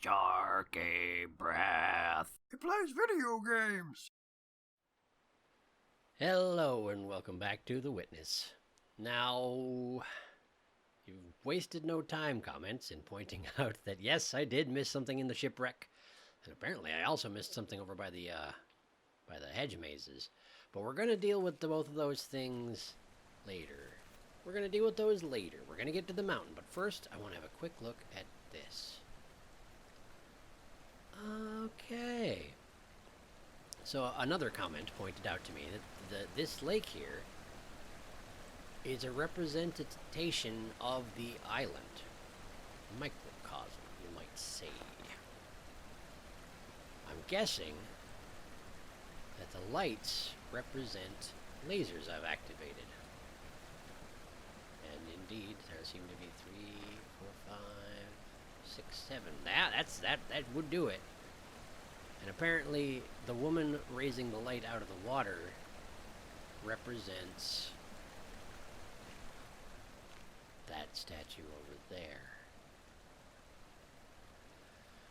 SharkyBreath. He plays video games. Hello and welcome back to The Witness. Now, you've wasted no time, comments, in pointing out that yes, I did miss something in the shipwreck, and apparently I also missed something over by the hedge mazes. But we're gonna deal with both of those things later. We're gonna deal with those later. We're gonna get to the mountain, but first I want to have a quick look at this. Okay. So another comment pointed out to me that this lake here is a representation of the island. Microcosm, you might say. I'm guessing that the lights represent lasers I've activated. And indeed, there seem to be 3, 4, 5, 6, 7. That would do it. And apparently, the woman raising the light out of the water represents that statue over there.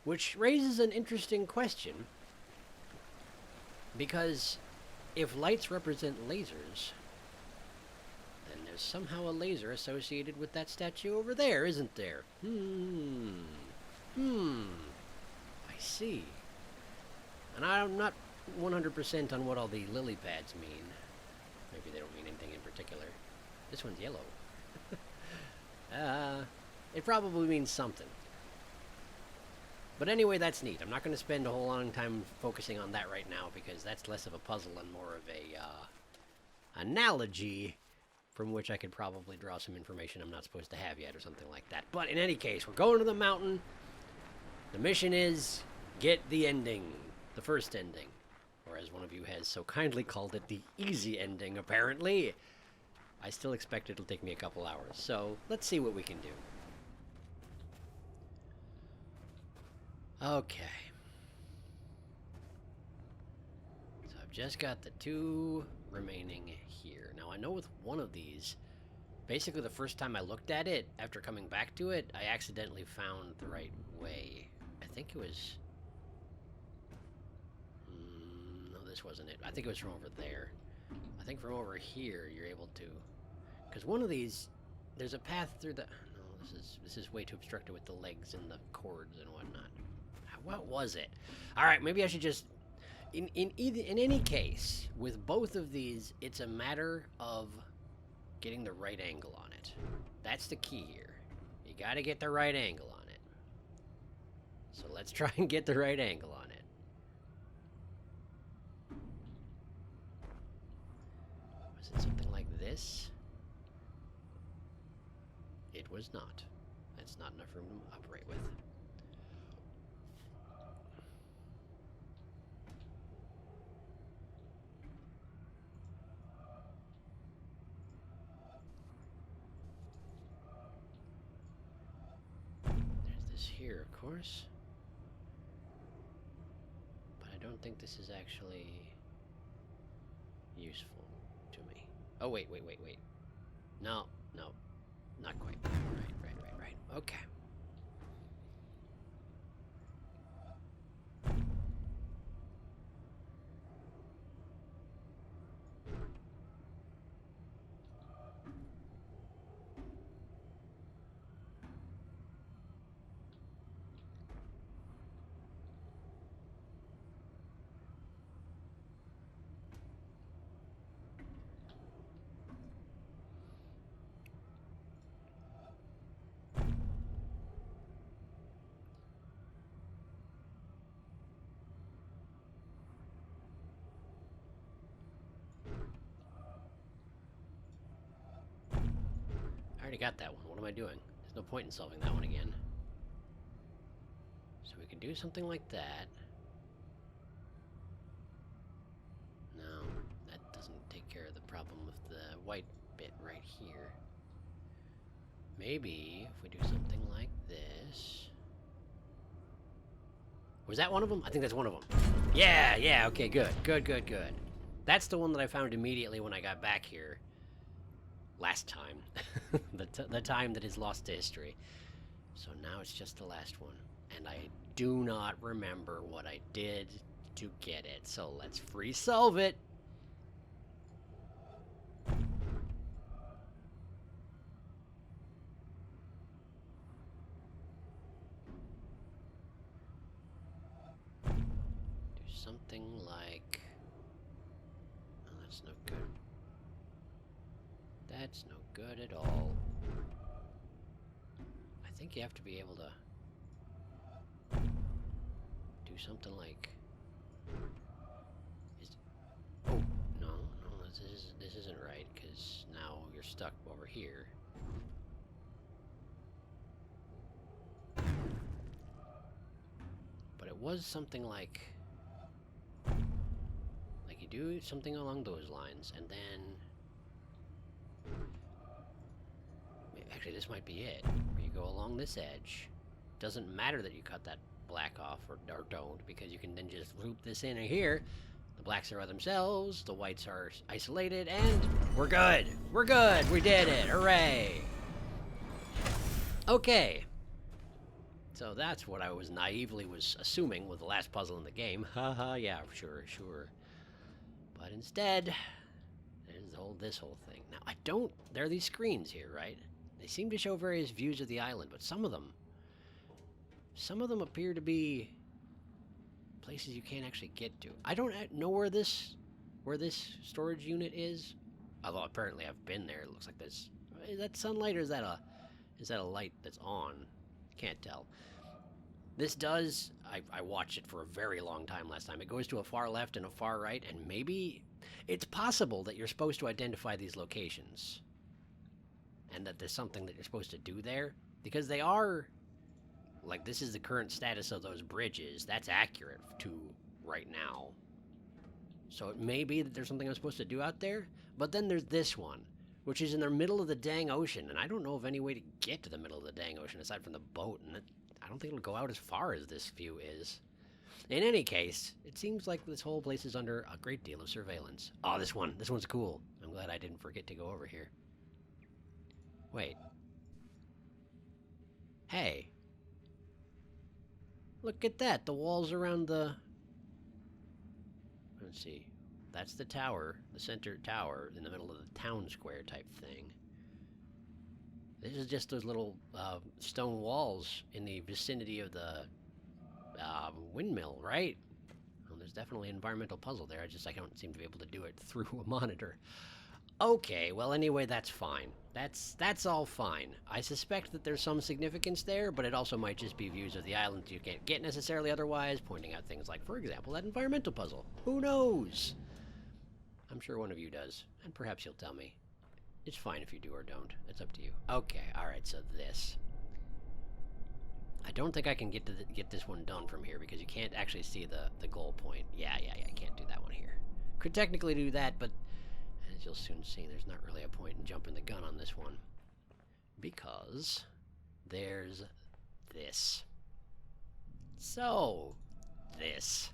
Which raises an interesting question, because if lights represent lasers, then there's somehow a laser associated with that statue over there, isn't there? I see. And I'm not 100% on what all the lily pads mean. Maybe they don't mean anything in particular. This one's yellow. It probably means something. But anyway, that's neat. I'm not going to spend a whole long time focusing on that right now, because that's less of a puzzle and more of a analogy from which I could probably draw some information I'm not supposed to have yet or something like that. But in any case, we're going to the mountain. The mission is get the ending. The first ending. Or as one of you has so kindly called it, the easy ending, apparently. I still expect it'll take me a couple hours, so let's see what we can do. Okay. So I've just got the 2 remaining here. Now I know with one of these, basically the first time I looked at it, after coming back to it, I accidentally found the right way. I think it was... no, this wasn't it. I think it was from over there. I think from over here, you're able to... Because one of these, there's a path through the... No, this is way too obstructed with the legs and the cords and whatnot. What was it? Alright, maybe I should just... In any case, with both of these, it's a matter of getting the right angle on it. That's the key here. You gotta get the right angle on it. So let's try and get the right angle on it. Was it something like this? It was not. That's not enough room to operate with. There's this here, of course. But I don't think this is actually useful to me. Oh, wait. No, not quite. Right. Okay. I already got that one. What am I doing? There's no point in solving that one again. So we can do something like that. No, that doesn't take care of the problem with the white bit right here. Maybe if we do something like this... Was that one of them? I think that's one of them. Yeah, okay, good. That's the one that I found immediately when I got back here. Last time. the time that is lost to history. So now it's just the last one. And I do not remember what I did to get it. So let's free solve it. Do something like... Oh, that's no good. That's no good at all. I think you have to be able to do something like... Oh, no, this isn't right, because now you're stuck over here. But it was something like you do something along those lines, and then... Actually, this might be it. Where you go along this edge. Doesn't matter that you cut that black off, or don't, because you can then just loop this in here. The blacks are by themselves, the whites are isolated, and we're good! We're good! We did it! Hooray! Okay. So that's what I was naively assuming with the last puzzle in the game. Haha, yeah, sure. But instead, there's this whole thing. Now, there are these screens here, right? They seem to show various views of the island, but some of them appear to be places you can't actually get to. I don't know where this storage unit is, although apparently I've been there. It looks like this. Is that sunlight, or is that a light that's on? Can't tell. This does... I watched it for a very long time last time. It goes to a far left and a far right, and maybe... It's possible that you're supposed to identify these locations. And that there's something that you're supposed to do there. Because they are... Like, this is the current status of those bridges. That's accurate to right now. So it may be that there's something I'm supposed to do out there. But then there's this one, which is in the middle of the dang ocean. And I don't know of any way to get to the middle of the dang ocean aside from the boat. And I don't think it'll go out as far as this view is. In any case, it seems like this whole place is under a great deal of surveillance. Oh, this one's cool. I'm glad I didn't forget to go over here. Wait. Hey. Look at that, the walls around the... Let's see. That's the tower, the center tower in the middle of the town square type thing. This is just those little stone walls in the vicinity of the windmill, right? Well, there's definitely an environmental puzzle there. I don't seem to be able to do it through a monitor. Okay, well, anyway, that's fine. That's all fine. I suspect that there's some significance there, but it also might just be views of the island you can't get necessarily otherwise, pointing out things like, for example, that environmental puzzle. Who knows? I'm sure one of you does, and perhaps you'll tell me. It's fine if you do or don't. It's up to you. Okay, alright, so this. I don't think I can get this one done from here, because you can't actually see the goal point. Yeah, I can't do that one here. Could technically do that, but as you'll soon see, there's not really a point in jumping the gun on this one. Because there's this. So, this.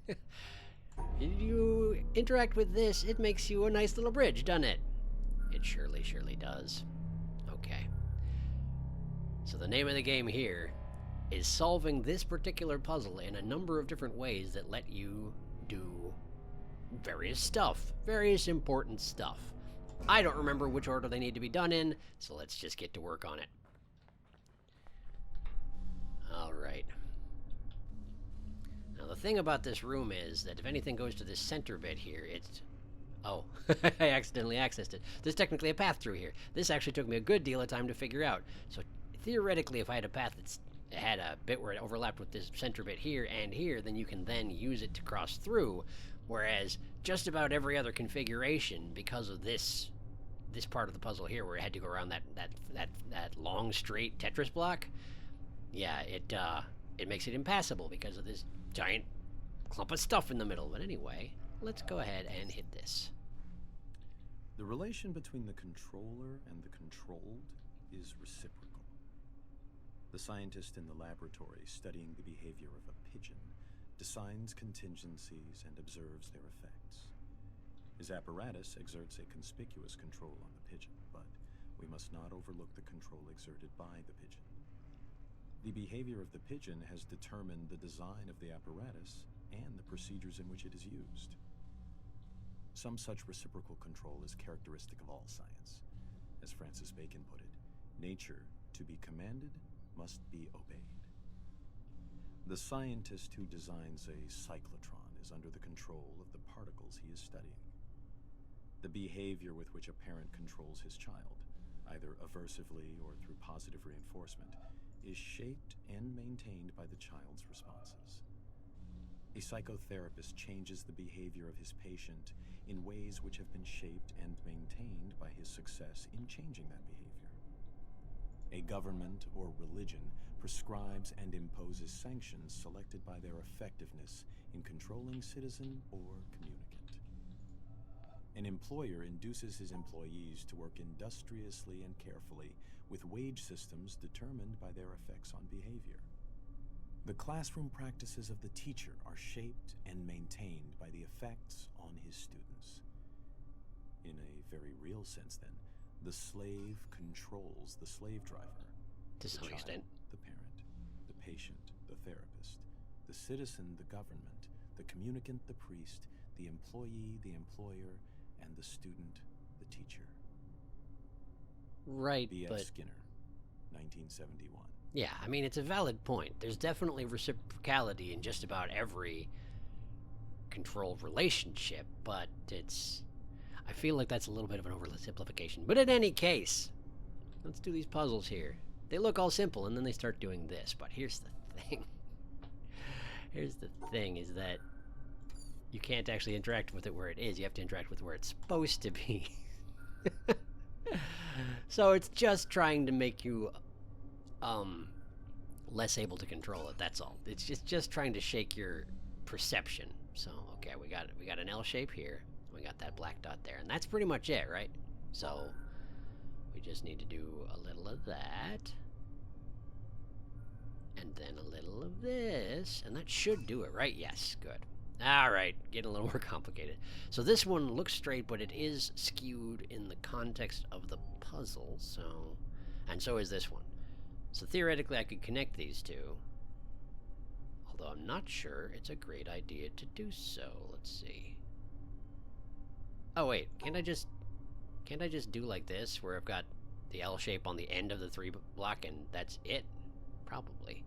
If you interact with this, it makes you a nice little bridge, doesn't it? It surely does. Okay. So the name of the game here is solving this particular puzzle in a number of different ways that let you do various stuff. Various important stuff. I don't remember which order they need to be done in, so let's just get to work on it. Alright. Now the thing about this room is that if anything goes to this center bit here, it's... Oh, I accidentally accessed it. There's technically a path through here. This actually took me a good deal of time to figure out. So theoretically, if I had a path that had a bit where it overlapped with this center bit here and here, then you can then use it to cross through. Whereas just about every other configuration, because of this part of the puzzle here, where it had to go around that long straight Tetris block, yeah, it makes it impassable because of this giant clump of stuff in the middle. But anyway, let's go ahead and hit this. The relation between the controller and the controlled is reciprocal. The scientist in the laboratory studying the behavior of a pigeon designs contingencies and observes their effects. His apparatus exerts a conspicuous control on the pigeon, but we must not overlook the control exerted by the pigeon. The behavior of the pigeon has determined the design of the apparatus and the procedures in which it is used. Some such reciprocal control is characteristic of all science. As Francis Bacon put it, nature, to be commanded, must be obeyed. The scientist who designs a cyclotron is under the control of the particles he is studying. The behavior with which a parent controls his child, either aversively or through positive reinforcement, is shaped and maintained by the child's responses. A psychotherapist changes the behavior of his patient in ways which have been shaped and maintained by his success in changing that behavior. A government or religion prescribes and imposes sanctions selected by their effectiveness in controlling citizen or communicant. An employer induces his employees to work industriously and carefully with wage systems determined by their effects on behavior. The classroom practices of the teacher are shaped and maintained by the effects on his students. In a very real sense, then, the slave controls the slave driver. To some extent. The parent, the patient, the therapist, the citizen, the government, the communicant, the priest, the employee, the employer, and the student, the teacher. Right, B.F. but... Skinner, 1971. Yeah, I mean, it's a valid point. There's definitely reciprocality in just about every controlled relationship, but it's... I feel like that's a little bit of an oversimplification. But in any case, let's do these puzzles here. They look all simple, and then they start doing this. But here's the thing. Here's the thing, is that you can't actually interact with it where it is. You have to interact with where it's supposed to be. So it's just trying to make you less able to control it, that's all. It's just trying to shake your perception. So, okay, we got an L shape here. We got that black dot there, and that's pretty much it, right? So, we just need to do a little of that. And then a little of this, and that should do it, right? Yes, good. Alright, getting a little more complicated. So this one looks straight, but it is skewed in the context of the puzzle, so... And so is this one. So theoretically I could connect these two. Although I'm not sure it's a great idea to do so. Let's see. Oh wait, can't I just do like this, where I've got the L shape on the end of the 3 block and that's it? Probably.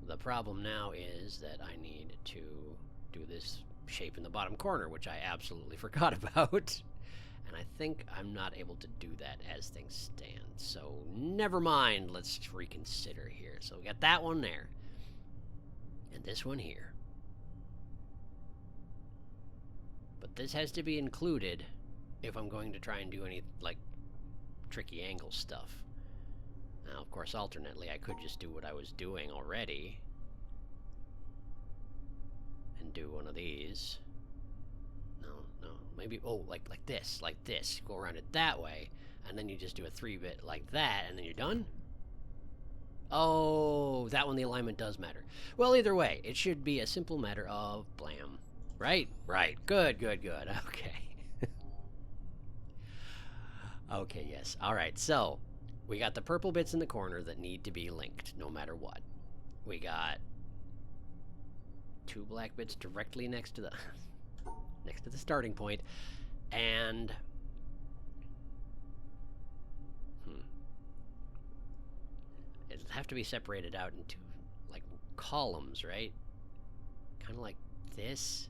The problem now is that I need to do this shape in the bottom corner, which I absolutely forgot about. And I think I'm not able to do that as things stand. So never mind, let's reconsider here. So we got that one there. And this one here. But this has to be included if I'm going to try and do any, like, tricky angle stuff. Now, of course, alternately, I could just do what I was doing already. And do one of these. No, maybe, oh, like this. Go around it that way, and then you just do a 3-bit like that, and then you're done? Oh, that one, the alignment does matter. Well, either way, it should be a simple matter of blam. Right? Right. Good. Okay. Okay, yes. Alright, so, we got the purple bits in the corner that need to be linked, no matter what. We got 2 black bits directly next to the starting point, and it'll have to be separated out into like columns, right? Kind of like this.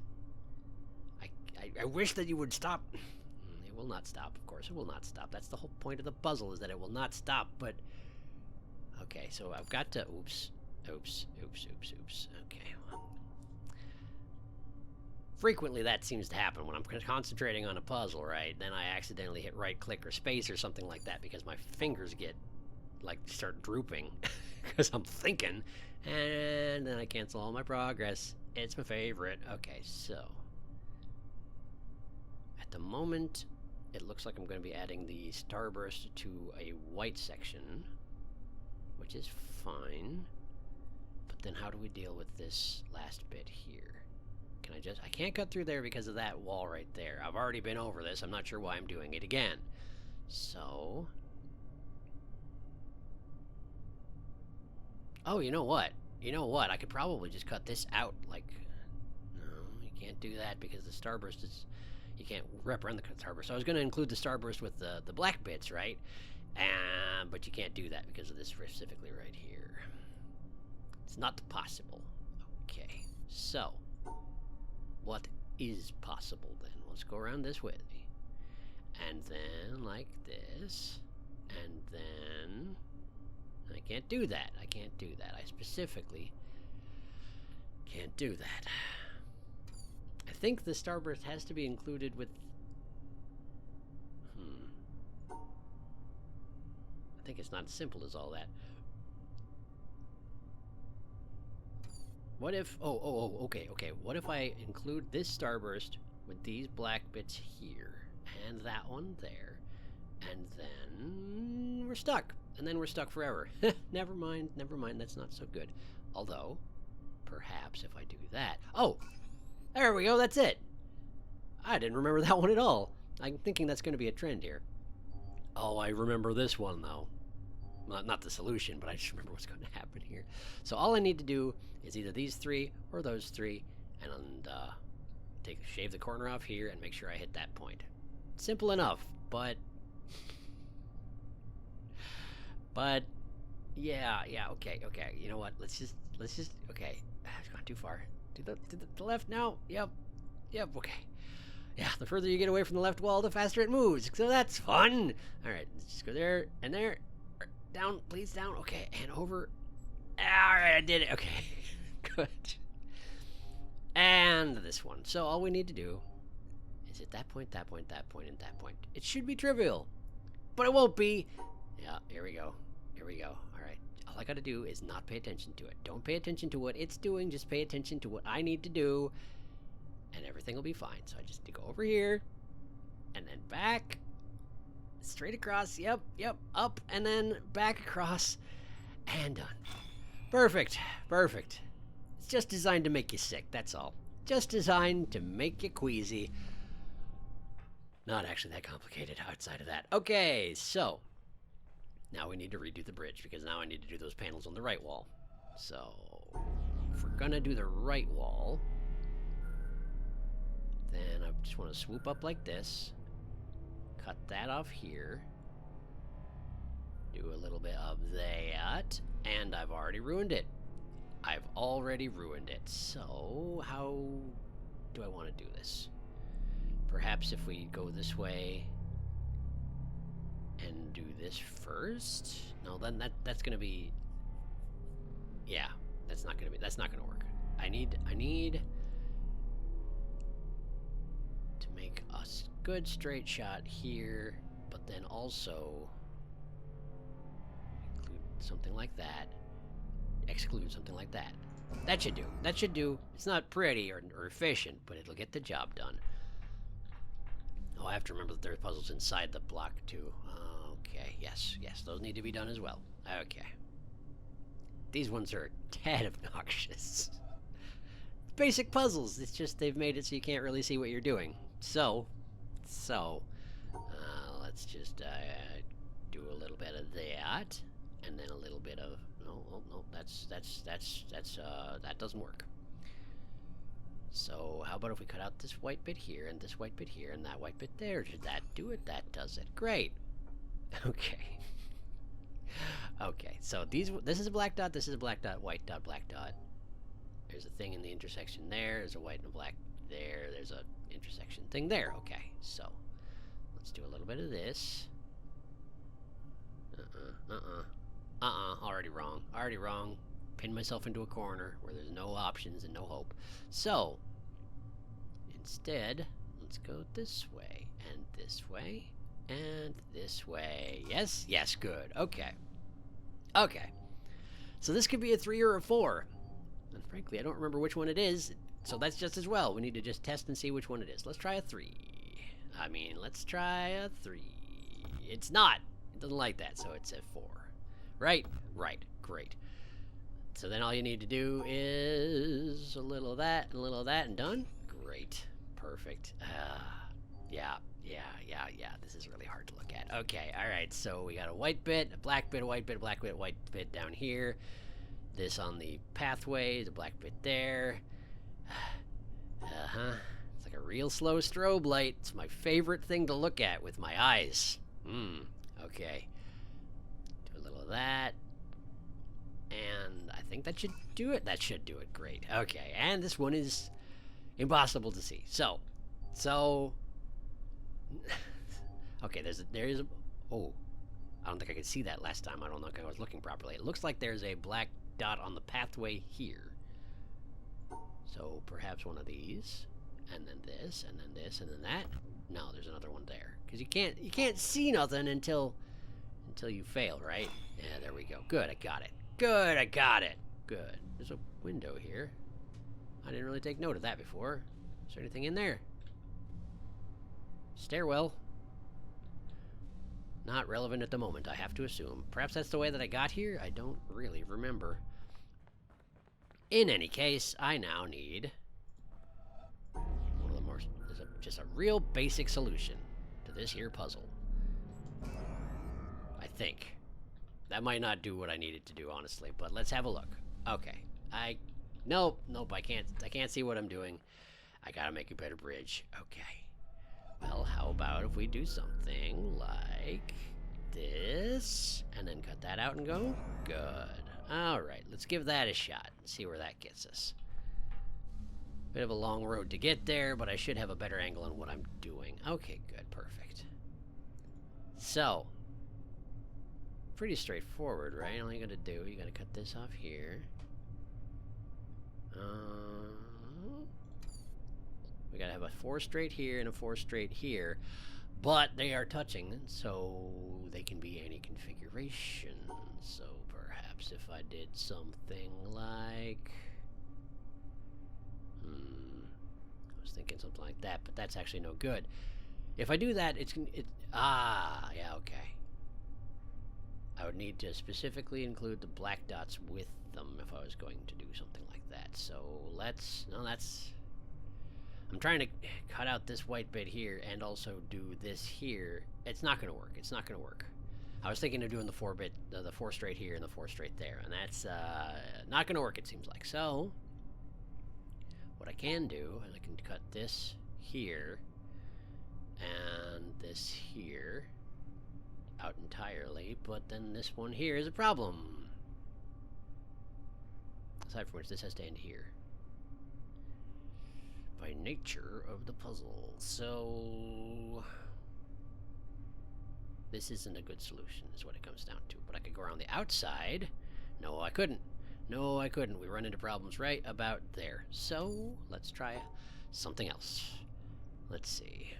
I wish that you would stop. It will not stop, of course. It will not stop. That's the whole point of the puzzle, is that it will not stop. But okay, so I've got to oops. Okay. Well, frequently that seems to happen when I'm concentrating on a puzzle, right? Then I accidentally hit right click or space or something like that because my fingers get, like, start drooping because I'm thinking, and then I cancel all my progress. It's my favorite. Okay, so at the moment it looks like I'm going to be adding the starburst to a white section, which is fine. But then how do we deal with this last bit here? I can't cut through there because of that wall right there. I've already been over this. I'm not sure why I'm doing it again. So, Oh, you know what? You know what? I could probably just cut this out. Like, no, you can't do that because the starburst is... You can't wrap around the starburst. So I was going to include the starburst with the black bits, right? But you can't do that because of this specifically right here. It's not possible. Okay, so what is possible then? Let's go around this way. And then like this. And then... I can't do that. I can't do that. I specifically can't do that. I think the starburst has to be included with... I think it's not as simple as all that. What if... okay. What if I include this starburst with these black bits here, and that one there, and then we're stuck. And then we're stuck forever. Never mind, that's not so good. Although, perhaps if I do that... Oh! There we go, that's it! I didn't remember that one at all. I'm thinking that's going to be a trend here. Oh, I remember this one, though. Well, not the solution, but I just remember what's going to happen here. So all I need to do is either these three or those three, and shave the corner off here and make sure I hit that point. Simple enough, but yeah, okay. You know what? Let's just okay. I've gone too far. To the left now. Yep, okay. Yeah, the further you get away from the left wall, the faster it moves. So that's fun. All right, let's just go there and there. Down, please, down. Okay, and over. All right, I did it. Okay, good. And this one. So all we need to do is at that point, and that point. It should be trivial, but it won't be. Yeah, here we go. All right. All I got to do is not pay attention to it. Don't pay attention to what it's doing. Just pay attention to what I need to do, and everything will be fine. So I just need to go over here, and then back, straight across. Yep. Up, and then back across, and done. Perfect. It's just designed to make you sick. That's all. Just designed to make you queasy. Not actually that complicated outside of that. Okay, so now we need to redo the bridge because now I need to do those panels on the right wall. So if we're gonna do the right wall, then I just want to swoop up like this, cut that off here, do a little bit of that, and I've already ruined it. So how do I want to do this? Perhaps if we go this way and do this first? No, then that's gonna be... Yeah, that's not gonna work. I need to make a good straight shot here, but then also include something like that, exclude something like that. That should do. It's not pretty or efficient, but it'll get the job done. Oh, I have to remember that there are puzzles inside the block too. Okay, yes, those need to be done as well. Okay. These ones are a tad obnoxious. Basic puzzles, it's just they've made it so you can't really see what you're doing. So, let's just do a little bit of that, and then a little bit of... No, that doesn't work. So how about if we cut out this white bit here, and this white bit here, and that white bit there? Did that do it? That does it. Great. Okay. Okay, so this is a black dot, this is a black dot, white dot, black dot. There's a thing in the intersection there, there's a white and a black there, there's a intersection thing there. Okay, so let's do a little bit of this. Already wrong. Pin myself into a corner where there's no options and no hope. So, instead, let's go this way, and this way, and this way. Yes, good. Okay. So this could be a 3 or a 4. And frankly, I don't remember which one it is, so that's just as well. We need to just test and see which one it is. Let's try a 3. Let's try a 3. It's not. It doesn't like that, so it's a 4. Right, great. So then all you need to do is a little of that, and a little of that, and done? Great. Perfect. Yeah. This is really hard to look at. Okay, alright, so we got a white bit, a black bit, a white bit, a black bit, a white bit down here. this on the pathway, the black bit there. Uh-huh. It's like a real slow strobe light. It's my favorite thing to look at with my eyes. Okay. Do a little of that. And I think that should do it. That should do it. Great. Okay, and this one is impossible to see. So, okay, there is a, oh, I don't think I could see that last time. I don't think I was looking properly. It looks like there's a black dot on the pathway here. So perhaps one of these, and then this, and then this, and then that. No, there's another one there. Because you can't see nothing until you fail, right? Yeah, there we go. Good, I got it. Good, I got it. Good. There's a window here. I didn't really take note of that before. Is there anything in there? Stairwell. Not relevant at the moment, I have to assume. Perhaps that's the way that I got here? I don't really remember. In any case, I now need one of the more, just a real basic solution to this here puzzle. I think. That might not do what I needed to do, honestly, but let's have a look. Okay. Nope, I can't see what I'm doing. I gotta make a better bridge. Okay. Well, how about if we do something like this, and then cut that out and go? Good. Alright, let's give that a shot and see where that gets us. Bit of a long road to get there, but I should have a better angle on what I'm doing. Okay, good, perfect. So, pretty straightforward, right? All you gotta do, you gotta cut this off here. We gotta have a 4 straight here and a 4 straight here, but they are touching, so they can be any configuration. So perhaps if I did something like, I was thinking something like that, but that's actually no good. If I do that, yeah, okay. I would need to specifically include the black dots with them if I was going to do something like that. So I'm trying to cut out this white bit here and also do this here. It's not going to work. It's not going to work. I was thinking of doing the 4 straight here and the 4 straight there, and that's not going to work, it seems like. So what I can do is I can cut this here and this here out entirely, but then this one here is a problem. Aside from which, this has to end here by nature of the puzzle. So this isn't a good solution, is what it comes down to. But I could go around the outside. No, I couldn't. No, I couldn't. We run into problems right about there. So let's try something else. Let's see.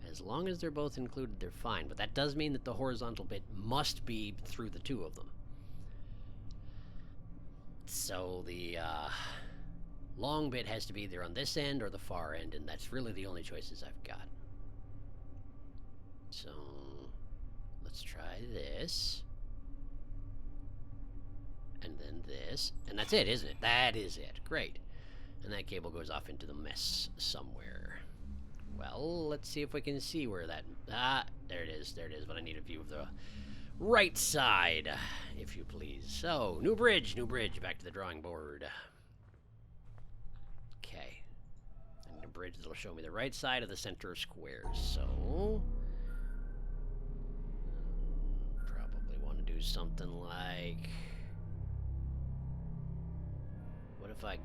As long as they're both included, they're fine. But that does mean that the horizontal bit must be through the 2 of them. So the long bit has to be either on this end or the far end, and that's really the only choices I've got. So let's try this. And then this. And that's it, isn't it? That is it. Great. And that cable goes off into the mess somewhere. Well, let's see if we can see where that... there it is, but I need a view of the right side, if you please. So, new bridge, back to the drawing board. Okay. I need a bridge that'll show me the right side of the center of squares, so... probably want to do something like... what if I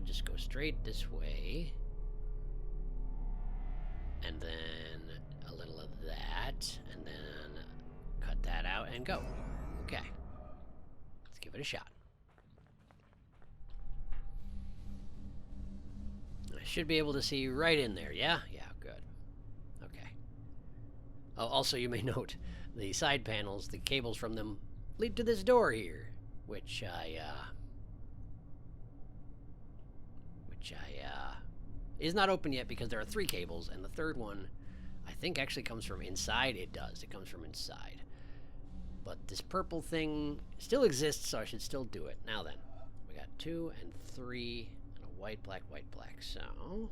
just go straight this way? And then a little of that, and then cut that out and go. Okay. Let's give it a shot. I should be able to see right in there, yeah? Yeah, good. Okay. Oh, also, you may note, the side panels, the cables from them, lead to this door here, which is not open yet because there are 3 cables, and the third one, I think, actually comes from inside. It does. It comes from inside. But this purple thing still exists, so I should still do it. Now then, we got 2 and 3, and a white, black, so...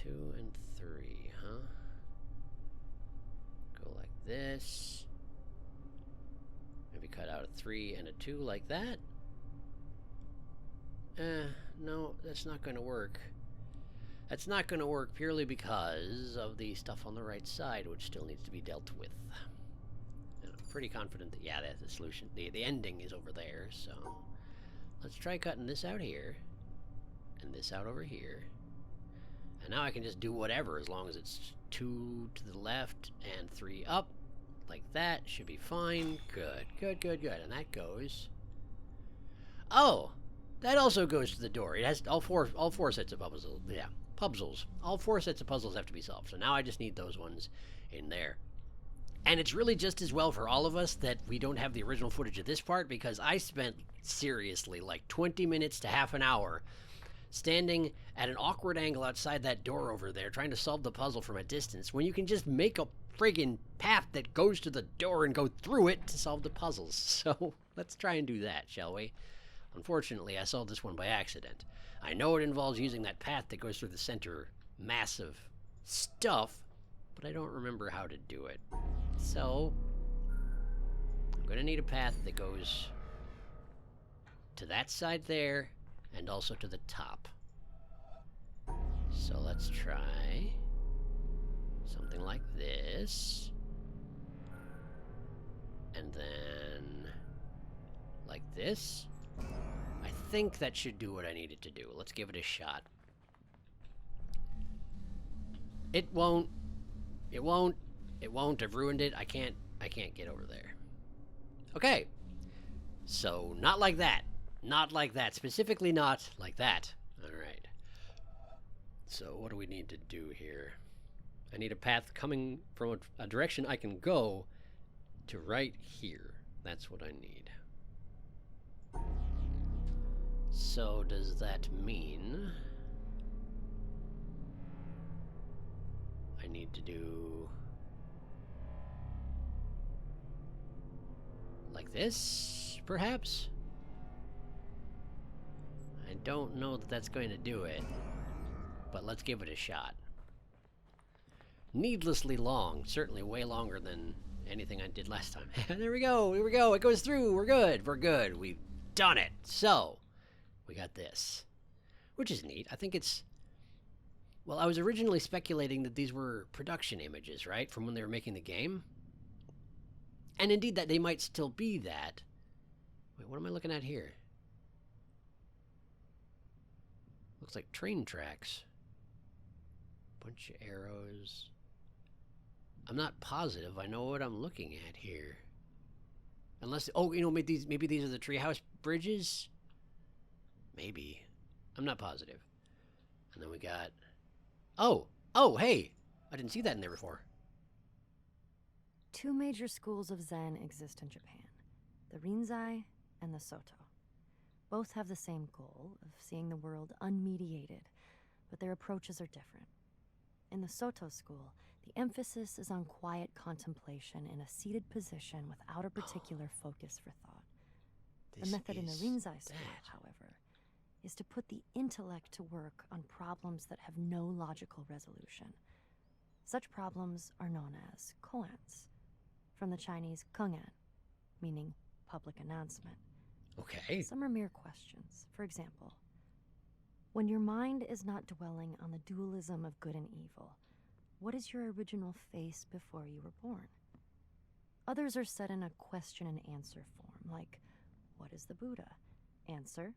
2 and 3, huh? Go like this. Maybe cut out a 3 and a 2 like that. No, that's not going to work. That's not going to work purely because of the stuff on the right side, which still needs to be dealt with. And I'm pretty confident that, yeah, that's the solution. The ending is over there, so... Let's try cutting this out here. And this out over here. And now I can just do whatever, as long as it's 2 to the left and 3 up. Like that. Should be fine. Good, good, good, good. And that goes... Oh! That also goes to the door. It has all four sets of puzzles. Yeah, puzzles. All 4 sets of puzzles have to be solved. So now I just need those ones in there. And it's really just as well for all of us that we don't have the original footage of this part, because I spent, seriously, like 20 minutes to half an hour standing at an awkward angle outside that door over there trying to solve the puzzle from a distance, when you can just make a friggin' path that goes to the door and go through it to solve the puzzles. So let's try and do that, shall we? Unfortunately, I solved this one by accident. I know it involves using that path that goes through the center massive stuff, but I don't remember how to do it. So, I'm going to need a path that goes to that side there, and also to the top. So let's try something like this. And then like this. I think that should do what I needed to do. Let's give it a shot. It won't. It won't. It won't. I've ruined it. I can't get over there. Okay. So, not like that. Not like that. Specifically not like that. Alright. So, what do we need to do here? I need a path coming from a direction I can go to right here. That's what I need. So, does that mean I need to do like this, perhaps? I don't know that that's going to do it, but let's give it a shot. Needlessly long, certainly way longer than anything I did last time. There we go, here we go, it goes through, we're good, we've done it. So, we got this, which is neat. I think it's, well, I was originally speculating that these were production images, right, from when they were making the game. And indeed that they might still be that. Wait, what am I looking at here? Looks like train tracks. Bunch of arrows. I'm not positive I know what I'm looking at here. Unless, oh, you know, maybe these are the treehouse bridges? Maybe. I'm not positive. And then we got... Oh, hey! I didn't see that in there before. 2 major schools of Zen exist in Japan, the Rinzai and the Soto. Both have the same goal of seeing the world unmediated, but their approaches are different. In the Soto school, the emphasis is on quiet contemplation in a seated position without a particular focus for thought. The method in the Rinzai school, however, is to put the intellect to work on problems that have no logical resolution. Such problems are known as koans, from the Chinese kengan, meaning public announcement. Okay. Some are mere questions. For example, when your mind is not dwelling on the dualism of good and evil, what is your original face before you were born? Others are set in a question and answer form, like, what is the Buddha? Answer,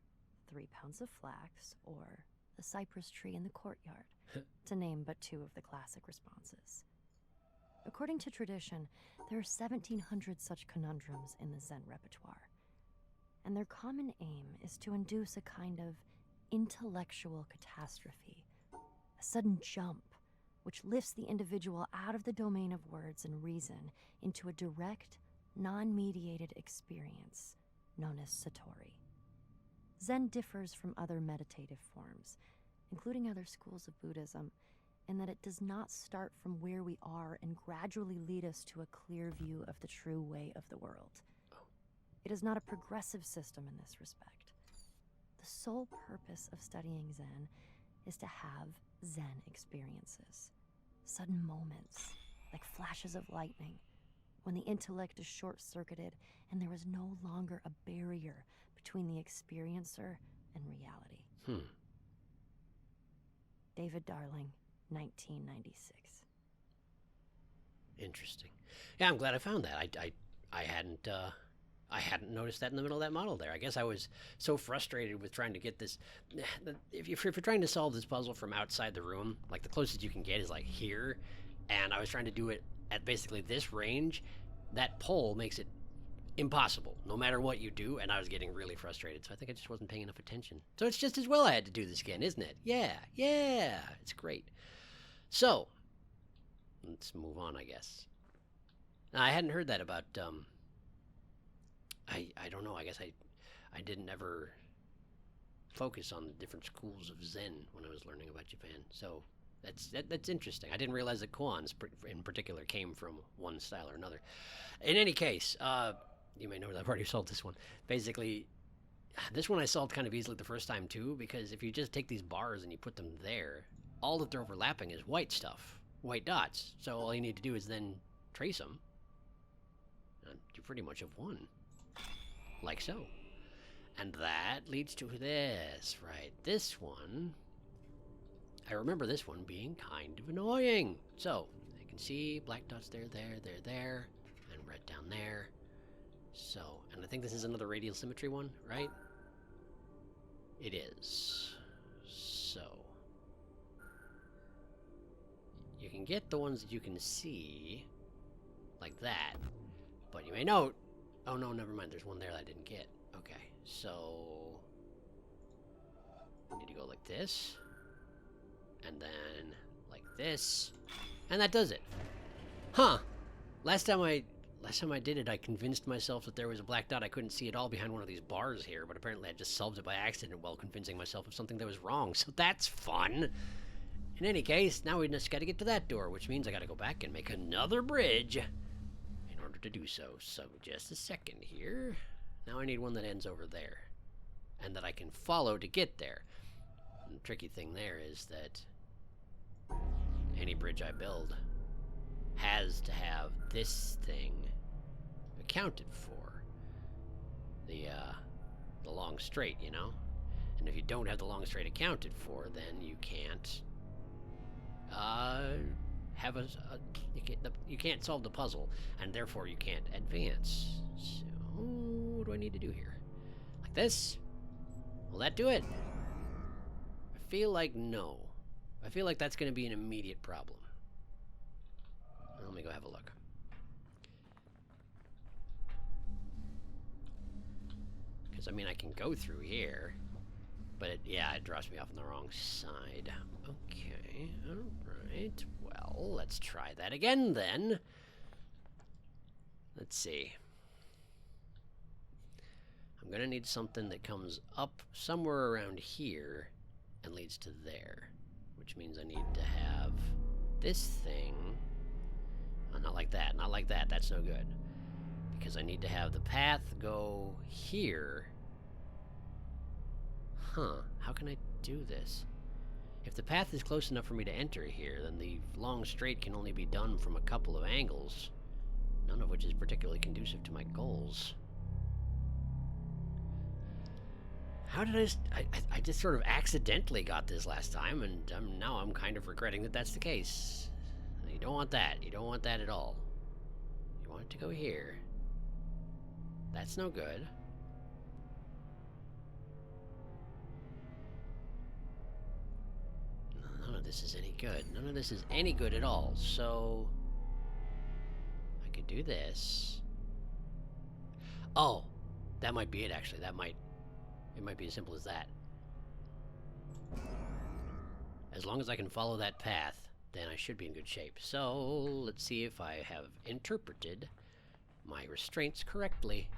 3 pounds of flax, or the cypress tree in the courtyard, to name but 2 of the classic responses. According to tradition, there are 1,700 such conundrums in the Zen repertoire, and their common aim is to induce a kind of intellectual catastrophe, a sudden jump, which lifts the individual out of the domain of words and reason into a direct, non-mediated experience known as Satori. Zen differs from other meditative forms, including other schools of Buddhism, in that it does not start from where we are and gradually lead us to a clear view of the true way of the world. It is not a progressive system in this respect. The sole purpose of studying Zen is to have Zen experiences. Sudden moments, like flashes of lightning, when the intellect is short-circuited and there is no longer a barrier between the experiencer and reality. David Darling, 1996. Interesting. Yeah, I'm glad I found that. I hadn't noticed that in the middle of that model there. I guess I was so frustrated with trying to get this. If you're trying to solve this puzzle from outside the room, like the closest you can get is like here, and I was trying to do it at basically this range, that pole makes it impossible, no matter what you do, and I was getting really frustrated, so I think I just wasn't paying enough attention. So it's just as well I had to do this again, isn't it? Yeah, it's great. So, let's move on, I guess. Now, I hadn't heard that about, I don't know, I guess I didn't ever focus on the different schools of Zen when I was learning about Japan, so that's interesting. I didn't realize that koans in particular came from one style or another. In any case, you may know that I've already solved this one. Basically, this one I solved kind of easily the first time too, because if you just take these bars and you put them there, all that they're overlapping is white stuff, white dots. So all you need to do is then trace them, and you pretty much have won. Like so. And that leads to this, right? This one, I remember this one being kind of annoying. So, you can see black dots there, and red down there. So, and I think this is another radial symmetry one, right? It is. So, you can get the ones that you can see, like that, but you may note, oh no, never mind, there's one there that I didn't get. Okay, so, I need to go like this, and then like this, and that does it. Huh, last time I did it, I convinced myself that there was a black dot I couldn't see at all behind one of these bars here, but apparently I just solved it by accident while convincing myself of something that was wrong, so that's fun. In any case, now we just gotta get to that door, which means I gotta go back and make another bridge in order to do so. So, just a second here. Now I need one that ends over there, and that I can follow to get there. And the tricky thing there is that any bridge I build has to have this thing accounted for. The long straight, you know? And if you don't have the long straight accounted for, then you can't have you can't solve the puzzle, and therefore you can't advance. So, what do I need to do here? Like this? Will that do it? I feel like no. I feel like that's going to be an immediate problem. Let me go have a look. Because, I mean, I can go through here, but it drops me off on the wrong side. Okay, alright. Well, let's try that again, then. Let's see. I'm going to need something that comes up somewhere around here and leads to there, which means I need to have this thing. Oh, not like that, not like that. That's no good. Because I need to have the path go here. Huh, how can I do this? If the path is close enough for me to enter here, then the long straight can only be done from a couple of angles, none of which is particularly conducive to my goals. How did I just sort of accidentally got this last time, and now I'm kind of regretting that that's the case. You don't want that. You don't want that at all. You want it to go here. That's no good. None of this is any good. None of this is any good at all. So, I could do this. Oh, that might be it, actually. It might be as simple as that. As long as I can follow that path, then I should be in good shape. So, let's see if I have interpreted my restraints correctly.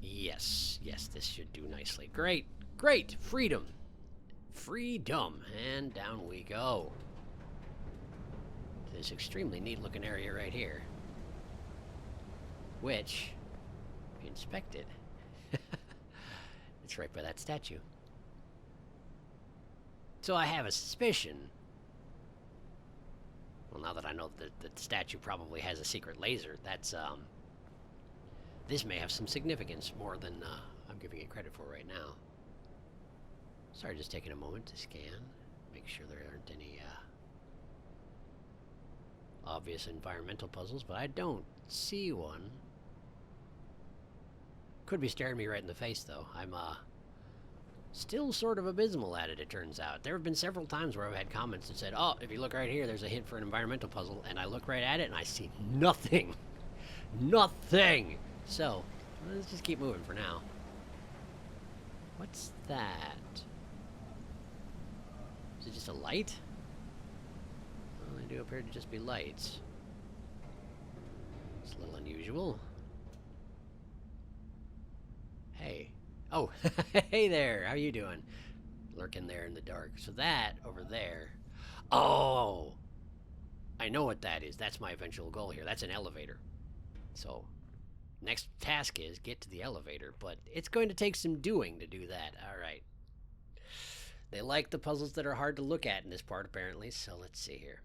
Yes, this should do nicely. Great, freedom. Freedom, and down we go. This extremely neat looking area right here. Which, if you inspect it, it's right by that statue. So I have a suspicion. Well, now that I know that the statue probably has a secret laser, that's, this may have some significance more than I'm giving it credit for right now. Sorry, just taking a moment to scan. Make sure there aren't any obvious environmental puzzles, but I don't see one. Could be staring me right in the face, though. I'm still sort of abysmal at it, it turns out. There have been several times where I've had comments that said, oh, if you look right here, there's a hint for an environmental puzzle, and I look right at it and I see nothing. Nothing! So, let's just keep moving for now. What's that? Is it just a light? Well, they do appear to just be lights. It's a little unusual. Hey. Oh, hey there, how you doing? Lurking there in the dark. So that, over there... Oh! I know what that is. That's my eventual goal here. That's an elevator. So, next task is get to the elevator, but it's going to take some doing to do that. Alright. They like the puzzles that are hard to look at in this part, apparently, so let's see here.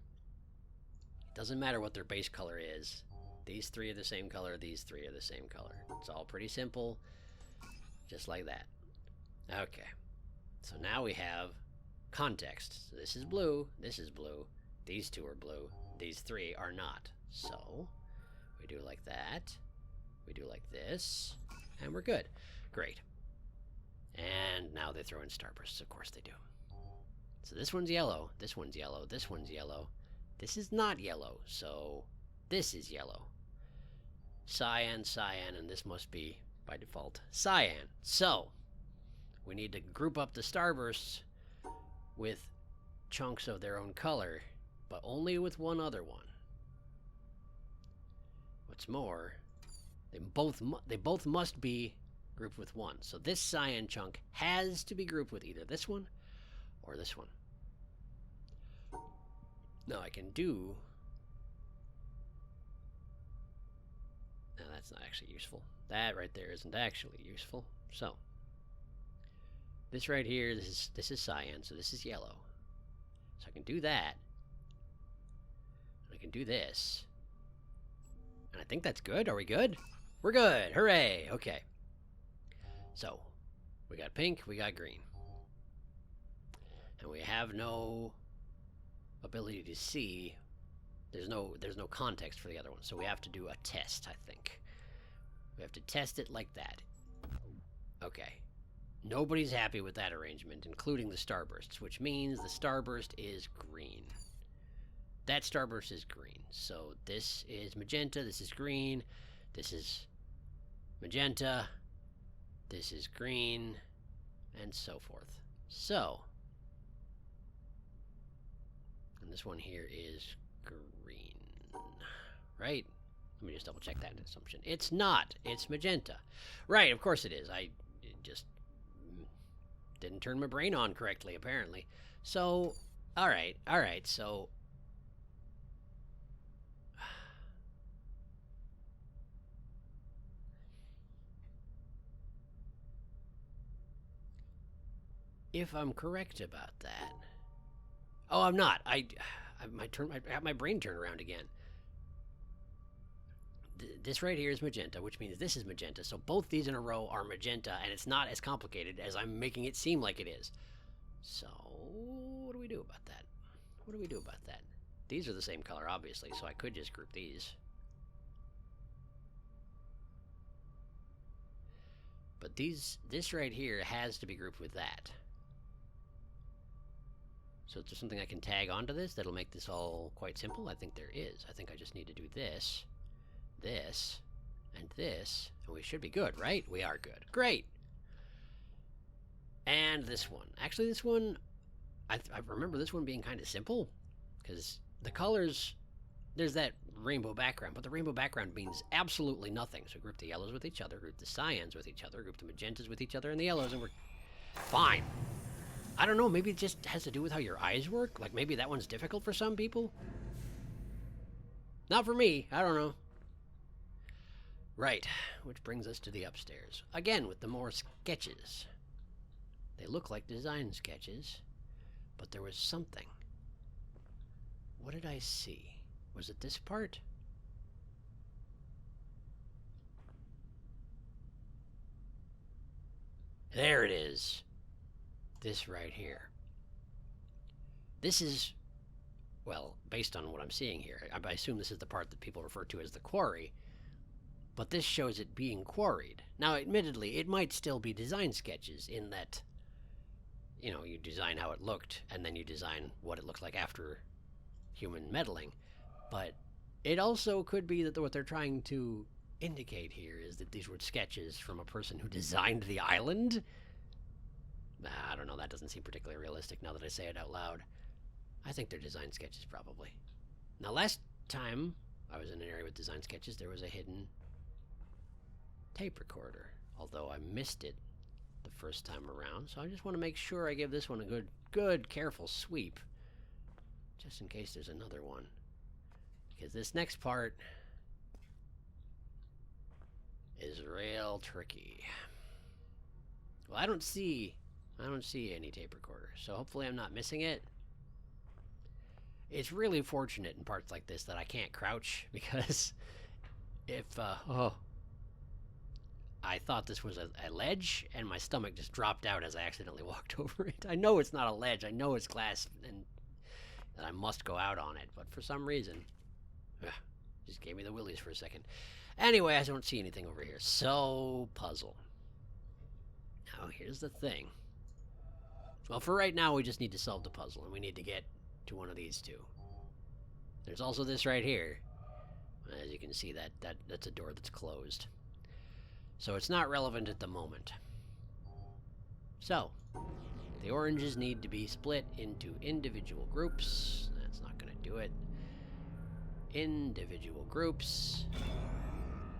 Doesn't matter what their base color is. These three are the same color, these three are the same color. It's all pretty simple, just like that. Okay. So now we have context. So this is blue, these two are blue, these three are not. So, we do like that, we do like this, and we're good. Great. And now they throw in starbursts, of course they do. So this one's yellow, this one's yellow, this one's yellow. This is not yellow, so this is yellow. Cyan, cyan, and this must be, by default, cyan. So, we need to group up the starbursts with chunks of their own color, but only with one other one. What's more, they both must be grouped with one. So this cyan chunk has to be grouped with either this one or this one. Now I can do... No, that's not actually useful. That right there isn't actually useful. So, this right here, this is cyan, so this is yellow. So I can do that. I can do this. And I think that's good. Are we good? We're good. Hooray. Okay. So, we got pink, we got green. And we have no ability to see. There's no context for the other one. So we have to do a test, I think. We have to test it like that. Okay. Nobody's happy with that arrangement, including the starbursts, which means the starburst is green. That starburst is green. So this is magenta, this is green, this is magenta, this is green, and so forth. So, and this one here is green, right? Let me just double check that assumption. It's not. It's magenta. Right, of course it is. I just didn't turn my brain on correctly, apparently. So, alright, so... If I'm correct about that... Oh, I'm not. I have my brain turned around again. This right here is magenta, which means this is magenta. So both these in a row are magenta, and it's not as complicated as I'm making it seem like it is. So, what do we do about that? What do we do about that? These are the same color, obviously, so I could just group these. But this right here has to be grouped with that. So is there something I can tag onto this that'll make this all quite simple? I think there is. I think I just need to do this, this, and this, and we should be good, right? We are good. Great! And this one. Actually, this one, I remember this one being kind of simple, because the colors, there's that rainbow background, but the rainbow background means absolutely nothing. So group the yellows with each other, group the cyans with each other, group the magentas with each other, and the yellows, and we're fine. I don't know, maybe it just has to do with how your eyes work. Like, maybe that one's difficult for some people. Not for me, I don't know. Right, which brings us to the upstairs. Again, with the more sketches. They look like design sketches, But there was something. What did I see? Was it this part? There it is. This right here. This is, well, based on what I'm seeing here, I assume this is the part that people refer to as the quarry, but this shows it being quarried. Now, admittedly, it might still be design sketches in that, you know, you design how it looked, and then you design what it looks like after human meddling, but it also could be that what they're trying to indicate here is that these were sketches from a person who designed the island. I don't know, that doesn't seem particularly realistic now that I say it out loud. I think they're design sketches, probably. Now, last time I was in an area with design sketches, there was a hidden tape recorder, although I missed it the first time around, so I just want to make sure I give this one a good, careful sweep, just in case there's another one. Because this next part is real tricky. Well, I don't see any tape recorder, so hopefully I'm not missing it. It's really fortunate in parts like this that I can't crouch, because if, I thought this was a ledge, and my stomach just dropped out as I accidentally walked over it. I know it's not a ledge, I know it's glass, and I must go out on it, but for some reason, just gave me the willies for a second. Anyway, I don't see anything over here, so puzzle. Now, here's the thing. Well, for right now, we just need to solve the puzzle, and we need to get to one of these two. There's also this right here. As you can see, that's a door that's closed. So it's not relevant at the moment. So, the oranges need to be split into individual groups. That's not going to do it. Individual groups.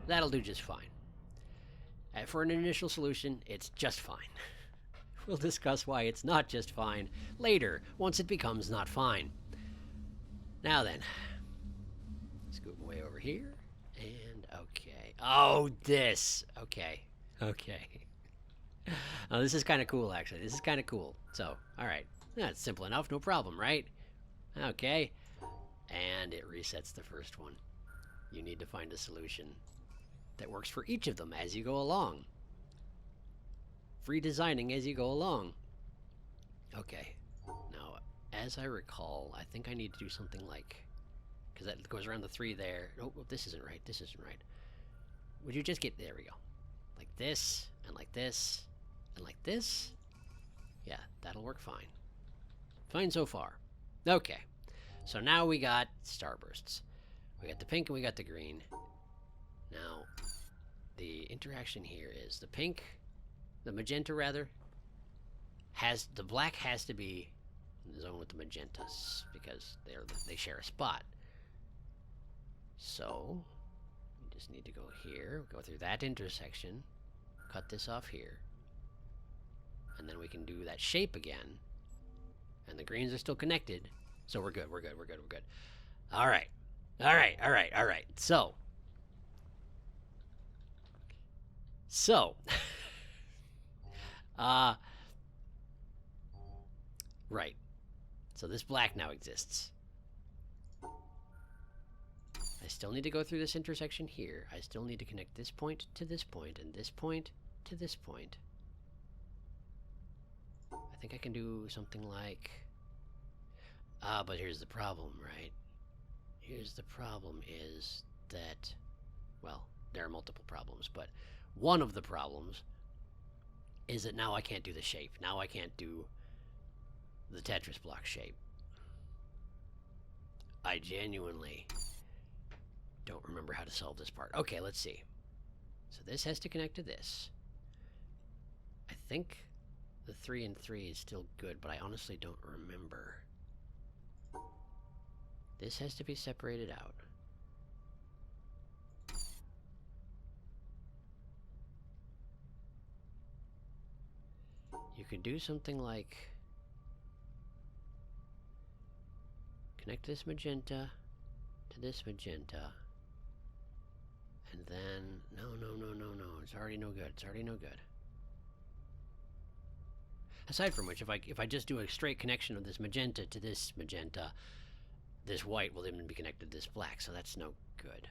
That'll do just fine. For an initial solution, it's just fine. We'll discuss why it's not just fine later, once it becomes not fine. Now then, scoot my way over here, and okay. Oh, this! Okay. Oh, this is kind of cool, actually. This is kind of cool. So, alright. That's simple enough, no problem, right? Okay. And it resets the first one. You need to find a solution that works for each of them as you go along. Free designing as you go along. Okay. Now, as I recall, I think I need to do something like... because that goes around the 3 there. Oh, this isn't right. This isn't right. Would you just get... there we go. Like this, and like this, and like this? Yeah, that'll work fine. Fine so far. Okay. So now we got starbursts. We got the pink and we got the green. Now, the interaction here is the pink... the magenta, rather, has... the black has to be in the zone with the magentas, because they share a spot. So, we just need to go here, go through that intersection, cut this off here, and then we can do that shape again, and the greens are still connected, so we're good, we're good. Alright. So, right. So this black now exists. I still need to go through this intersection here. I still need to connect this point to this point, and this point to this point. I think I can do something like... but here's the problem, right? Here's the problem is that... well, there are multiple problems, but one of the problems is that now I can't do the shape. Now I can't do the Tetris block shape. I genuinely don't remember how to solve this part. Okay, let's see. So this has to connect to this. I think the 3 and 3 is still good, but I honestly don't remember. This has to be separated out. You could do something like connect this magenta to this magenta, and then no, it's already no good. Aside from which, if I just do a straight connection of this magenta to this magenta, this white will even be connected to this black, so that's no good.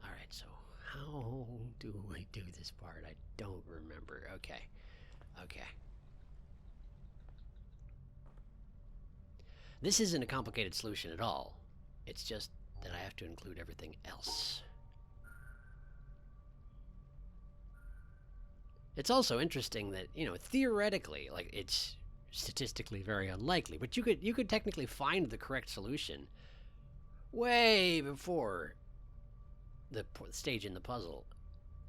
Alright, so how do we do this part? I don't remember. Okay. Okay. This isn't a complicated solution at all. It's just that I have to include everything else. It's also interesting that, you know, theoretically, like, it's statistically very unlikely, but you could technically find the correct solution way before the stage in the puzzle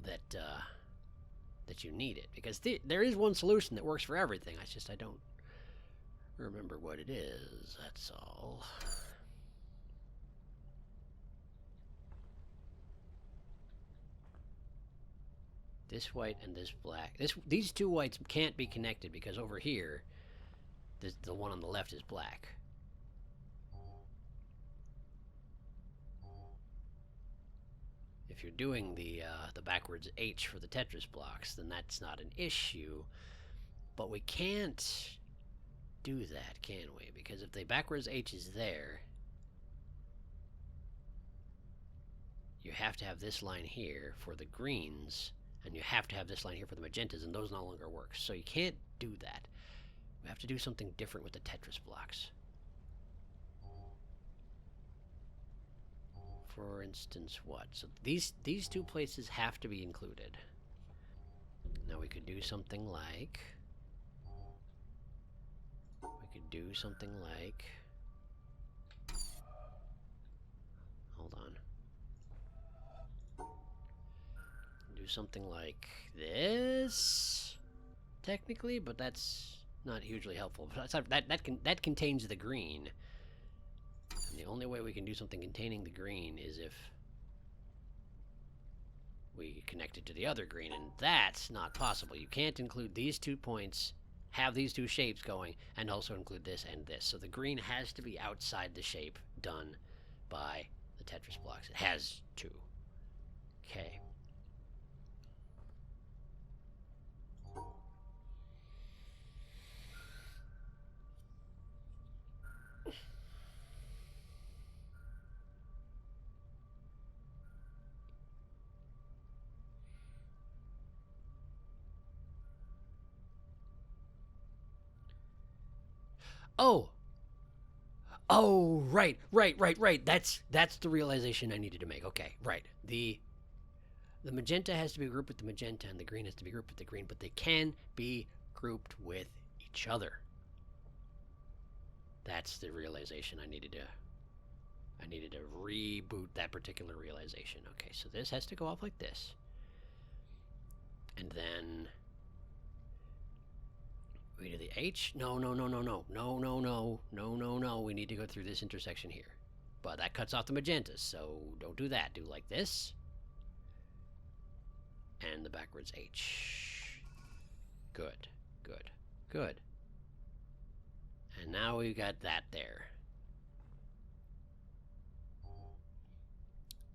that you need it, because there is one solution that works for everything. It's just I don't remember what it is, that's all. This white and this black. These two whites can't be connected because over here, the one on the left is black. If you're doing the backwards H for the Tetris blocks, then that's not an issue. But we can't do that, can we? Because if the backwards H is there, you have to have this line here for the greens, and you have to have this line here for the magentas, and those no longer work. So you can't do that. We have to do something different with the Tetris blocks. For instance, what? So these two places have to be included. Now we could do something like... Hold on. Do something like this, technically, but that's not hugely helpful. But that contains the green. And the only way we can do something containing the green is if we connect it to the other green, and that's not possible. You can't include these 2 points, have these 2 shapes going, and also include this and this. So the green has to be outside the shape done by the Tetris blocks. It has to. Okay. Oh, right. That's the realization I needed to make. Okay, right. The magenta has to be grouped with the magenta, and the green has to be grouped with the green, but they can be grouped with each other. That's the realization I needed to reboot that particular realization. Okay, so this has to go off like this. And then we do the H. No. We need to go through this intersection here. But that cuts off the magentas, so don't do that. Do like this. And the backwards H. Good. And now we've got that there.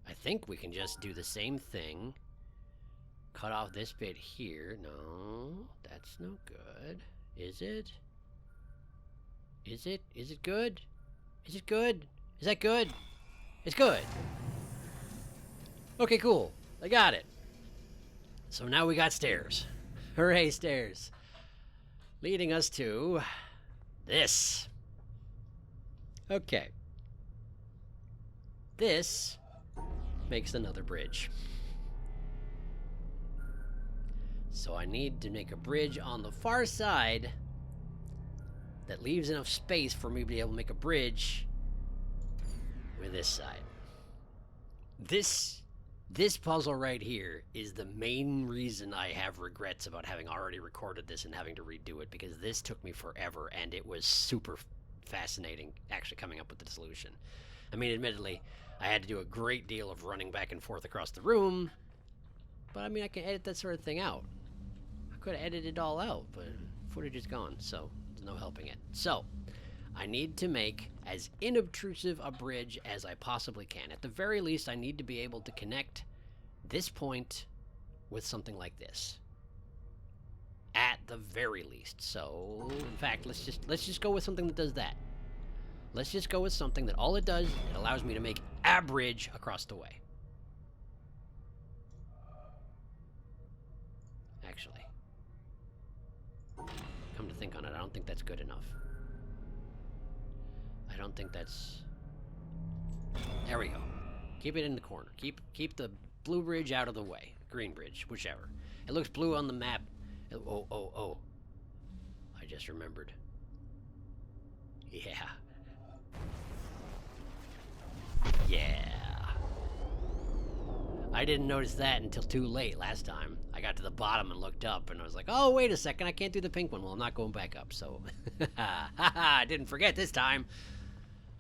I think we can just do the same thing. Cut off this bit here. No, that's no good. Is it? Is it good? Is it good? Is that good? It's good. Okay, cool. I got it. So now we got stairs. Hooray, stairs. Leading us to this. Okay. This makes another bridge. So I need to make a bridge on the far side that leaves enough space for me to be able to make a bridge with this side. This puzzle right here is the main reason I have regrets about having already recorded this and having to redo it, because this took me forever and it was super fascinating actually coming up with the solution. I mean, admittedly, I had to do a great deal of running back and forth across the room, but I mean, I can edit that sort of thing out. I could have edited it all out, but footage is gone, so there's no helping it. So, I need to make as inobtrusive a bridge as I possibly can. At the very least, I need to be able to connect this point with something like this at the very least. So, in fact, let's just go with something that does that. Let's just go with something that all it does, it allows me to make a bridge across the way. Actually, come to think on it, I don't think that's good enough. I don't think that's... There we go. Keep it in the corner. Keep the blue bridge out of the way. Green bridge, whichever. It looks blue on the map. Oh. I just remembered. Yeah. I didn't notice that until too late last time. I got to the bottom and looked up, and I was like, oh, wait a second, I can't do the pink one. Well, I'm not going back up, so... I didn't forget this time.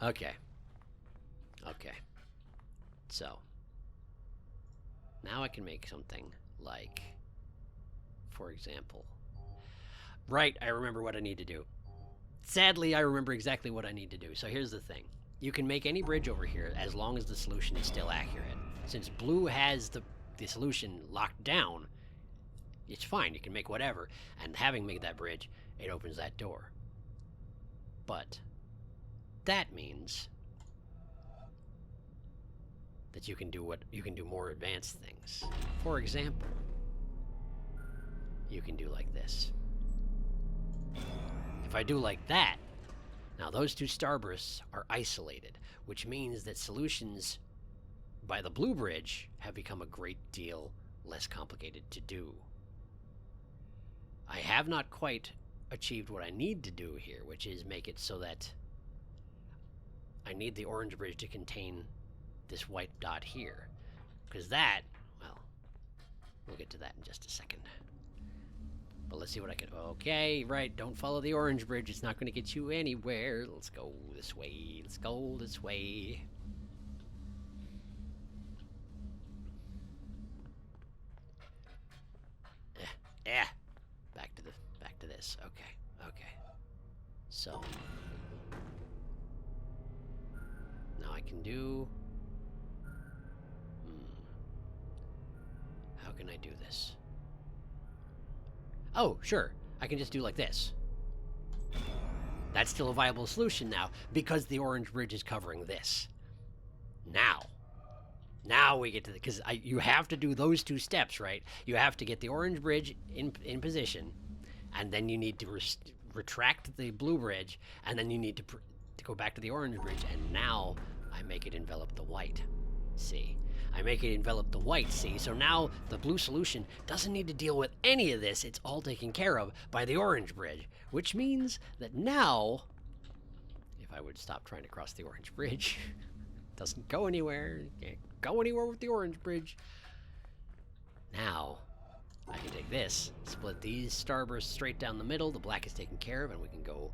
Okay. So. Now I can make something like... For example... Right, I remember what I need to do. Sadly, I remember exactly what I need to do. So here's the thing. You can make any bridge over here as long as the solution is still accurate. Since blue has the solution locked down, it's fine. You can make whatever. And having made that bridge, it opens that door. But that means that you can do more advanced things. For example, you can do like this. If I do like that, now those two starbursts are isolated, which means that solutions by the blue bridge have become a great deal less complicated to do. I have not quite achieved what I need to do here, which is make it so that I need the orange bridge to contain this white dot here. Because that, well, we'll get to that in just a second. But let's see what I can... Okay, right, don't follow the orange bridge. It's not going to get you anywhere. Let's go this way. Let's go this way. Yeah. Back to this. Okay. So now I can do... How can I do this? Oh, sure. I can just do like this. That's still a viable solution now, because the orange bridge is covering this. Now we get to the... Because you have to do those two steps, right? You have to get the orange bridge in position, and then you need to retract the blue bridge, and then you need to go back to the orange bridge, and now I make it envelop the white. See? I make it envelop the white, see? So now the blue solution doesn't need to deal with any of this. It's all taken care of by the orange bridge, which means that now, if I would stop trying to cross the orange bridge, it doesn't go anywhere. Can't go anywhere with the orange bridge. Now, I can take this, split these starbursts straight down the middle. The black is taken care of, and we can go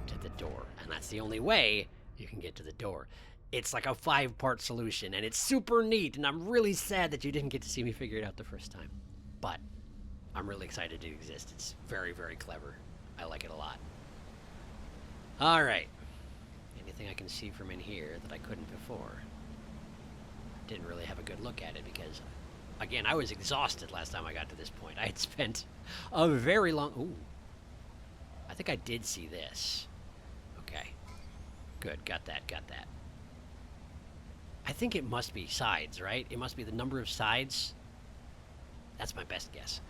to the door. And that's the only way you can get to the door. It's like a 5-part solution, and it's super neat, and I'm really sad that you didn't get to see me figure it out the first time. But I'm really excited it exists. It's very, very clever. I like it a lot. All right. Anything I can see from in here that I couldn't before? Didn't really have a good look at it because, again, I was exhausted last time I got to this point. I had spent a very long... Ooh. I think I did see this. Okay. Good. Got that. I think it must be sides, right? It must be the number of sides. That's my best guess.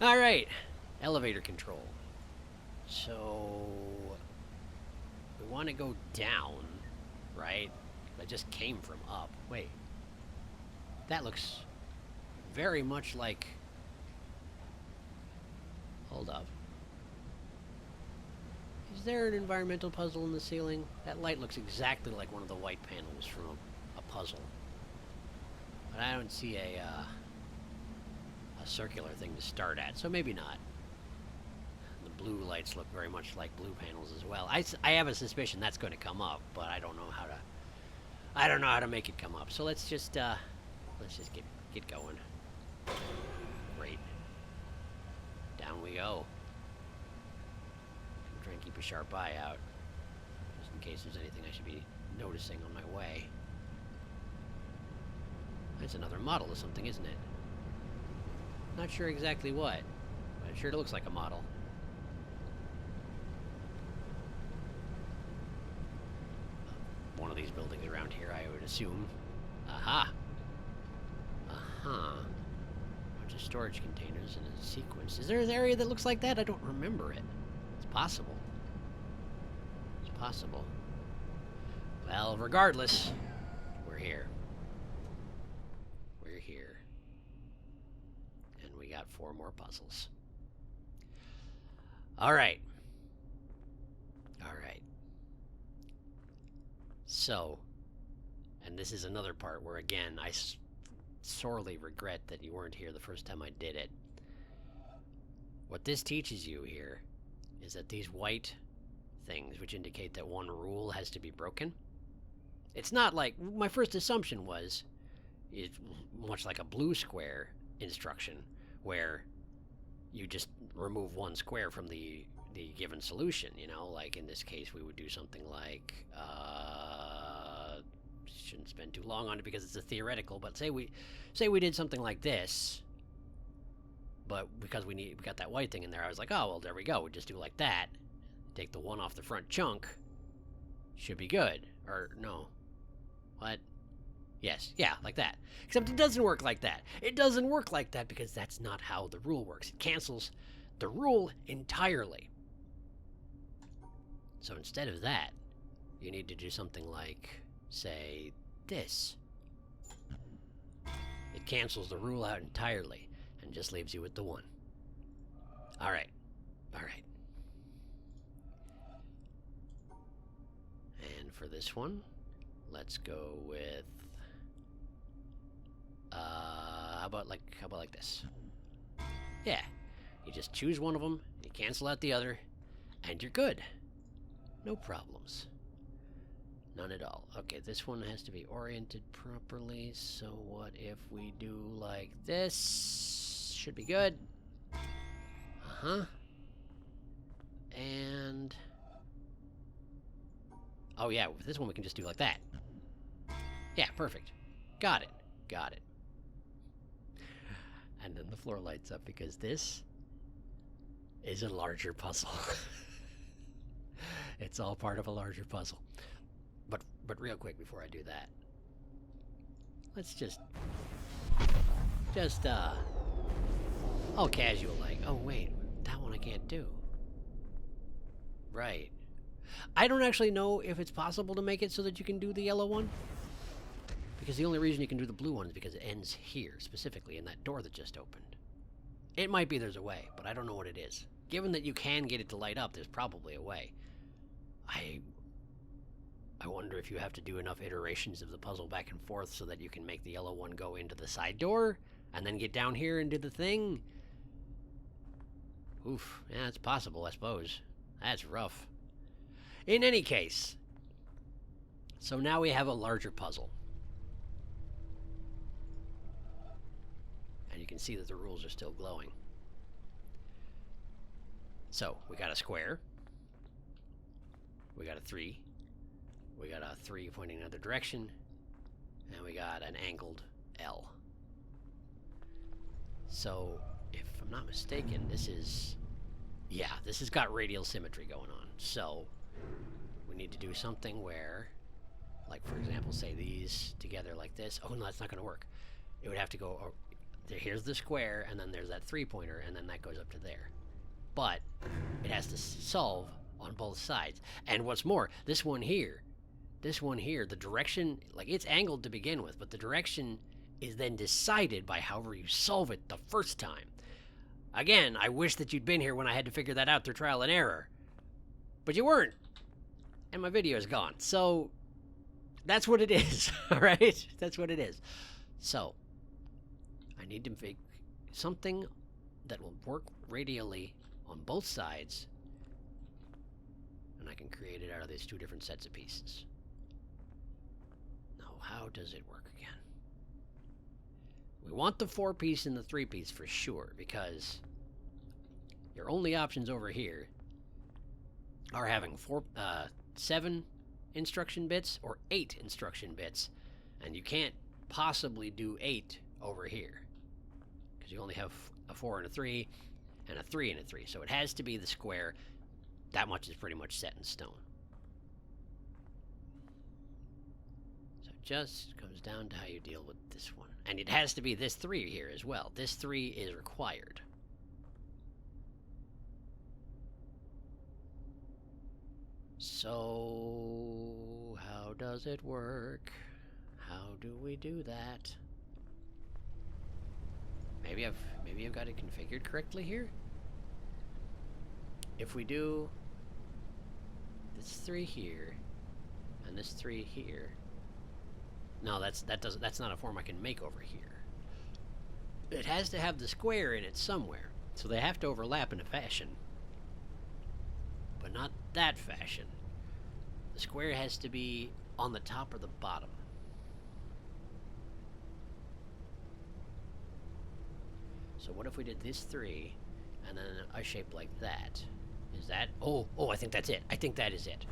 All right. Elevator control. So we want to go down, right? I just came from up. Wait. That looks very much like... Hold up. Is there an environmental puzzle in the ceiling? That light looks exactly like one of the white panels from a puzzle. But I don't see a circular thing to start at, so maybe not. The blue lights look very much like blue panels as well. I have a suspicion that's going to come up, but I don't know how to make it come up. So let's just get going. Great. Down we go. Try and keep a sharp eye out, just in case there's anything I should be noticing on my way. That's another model of something, isn't it? Not sure exactly what. But it sure looks like a model. One of these buildings around here, I would assume. Aha! Uh-huh. Bunch of storage containers in a sequence. Is there an area that looks like that? I don't remember it. It's possible. It's possible. Well, regardless, we're here. We're here. And we got 4 more puzzles. Alright. Alright. So, and this is another part where, again, I sorely regret that you weren't here the first time I did it. What this teaches you here is that these white things, which indicate that one rule has to be broken, it's not like, my first assumption was, it's much like a blue square instruction, where you just remove one square from the given solution, you know, like in this case we would do something like, shouldn't spend too long on it because it's a theoretical, but say we did something like this, but because we got that white thing in there, I was like, oh, well, there we go, we just do like that, take the one off the front chunk, should be good. Or no, what? Yes, yeah, like that. Except it doesn't work like that. It doesn't work like that because that's not how the rule works. It cancels the rule entirely. So instead of that, you need to do something like, say, this. It cancels the rule out entirely and just leaves you with the 1. Alright. Alright. And for this one, let's go with... how about like this? Yeah. You just choose one of them, you cancel out the other, and you're good. No problems. None at all. Okay, this one has to be oriented properly, so what if we do like this? Should be good. Uh-huh. And... oh yeah, with this one we can just do like that. Yeah, perfect. Got it. Got it. And then the floor lights up because this is a larger puzzle. It's all part of a larger puzzle. But real quick before I do that, let's just all casual like, oh wait, that one I can't do. Right. I don't actually know if it's possible to make it so that you can do the yellow one. Because the only reason you can do the blue one is because it ends here, specifically, in that door that just opened. It might be there's a way, but I don't know what it is. Given that you can get it to light up, there's probably a way. I wonder if you have to do enough iterations of the puzzle back and forth so that you can make the yellow one go into the side door, and then get down here and do the thing. Oof, yeah, it's possible, I suppose. That's rough. In any case, so now we have a larger puzzle. And you can see that the rules are still glowing. So, we got a square. We got a 3. We got a 3 pointing in another direction. And we got an angled L. So, if I'm not mistaken, this is... yeah, this has got radial symmetry going on. So, we need to do something where, like, for example, say these together like this. Oh, no, that's not going to work. It would have to go... oh, here's the square, and then there's that 3-pointer, and then that goes up to there. But it has to solve on both sides. And what's more, this one here, the direction, like, it's angled to begin with, but the direction is then decided by however you solve it the first time. Again, I wish that you'd been here when I had to figure that out through trial and error. But you weren't. And my video is gone. So, that's what it is, alright? That's what it is. So, I need to make something that will work radially on both sides, and I can create it out of these 2 different sets of pieces. Now, how does it work again? We want the 4-piece and the 3-piece for sure, because your only options over here are having 7 instruction bits or 8 instruction bits, and you can't possibly do 8 over here, because you only have a 4 and a 3, and a 3 and a 3. So it has to be the square. That much is pretty much set in stone. So it just comes down to how you deal with this one. And it has to be this 3 here as well. This 3 is required. So, how does it work? How do we do that? Maybe I've got it configured correctly here. If we do this 3 here and this 3 here. No, that's not a form I can make over here. It has to have the square in it somewhere. So they have to overlap in a fashion. But not that fashion. The square has to be on the top or the bottom. So what if we did this 3 and then a shape like that? Is that? Oh, I think that's it. I think that is it.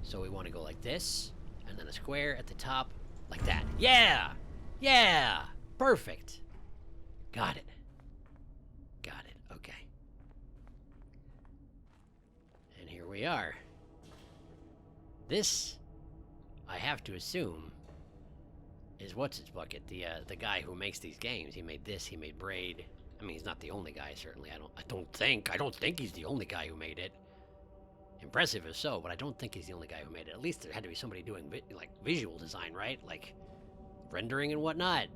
So we want to go like this, and then a square at the top, like that. Yeah! Yeah! Perfect. Got it. Got it. Okay. And here we are. This, I have to assume, is what's its bucket, the guy who makes these games. He made this, he made Braid. I mean, he's not the only guy, certainly. I don't think he's the only guy who made it. Impressive if so, but I don't think he's the only guy who made it. At least there had to be somebody doing like visual design, right? Like rendering and whatnot.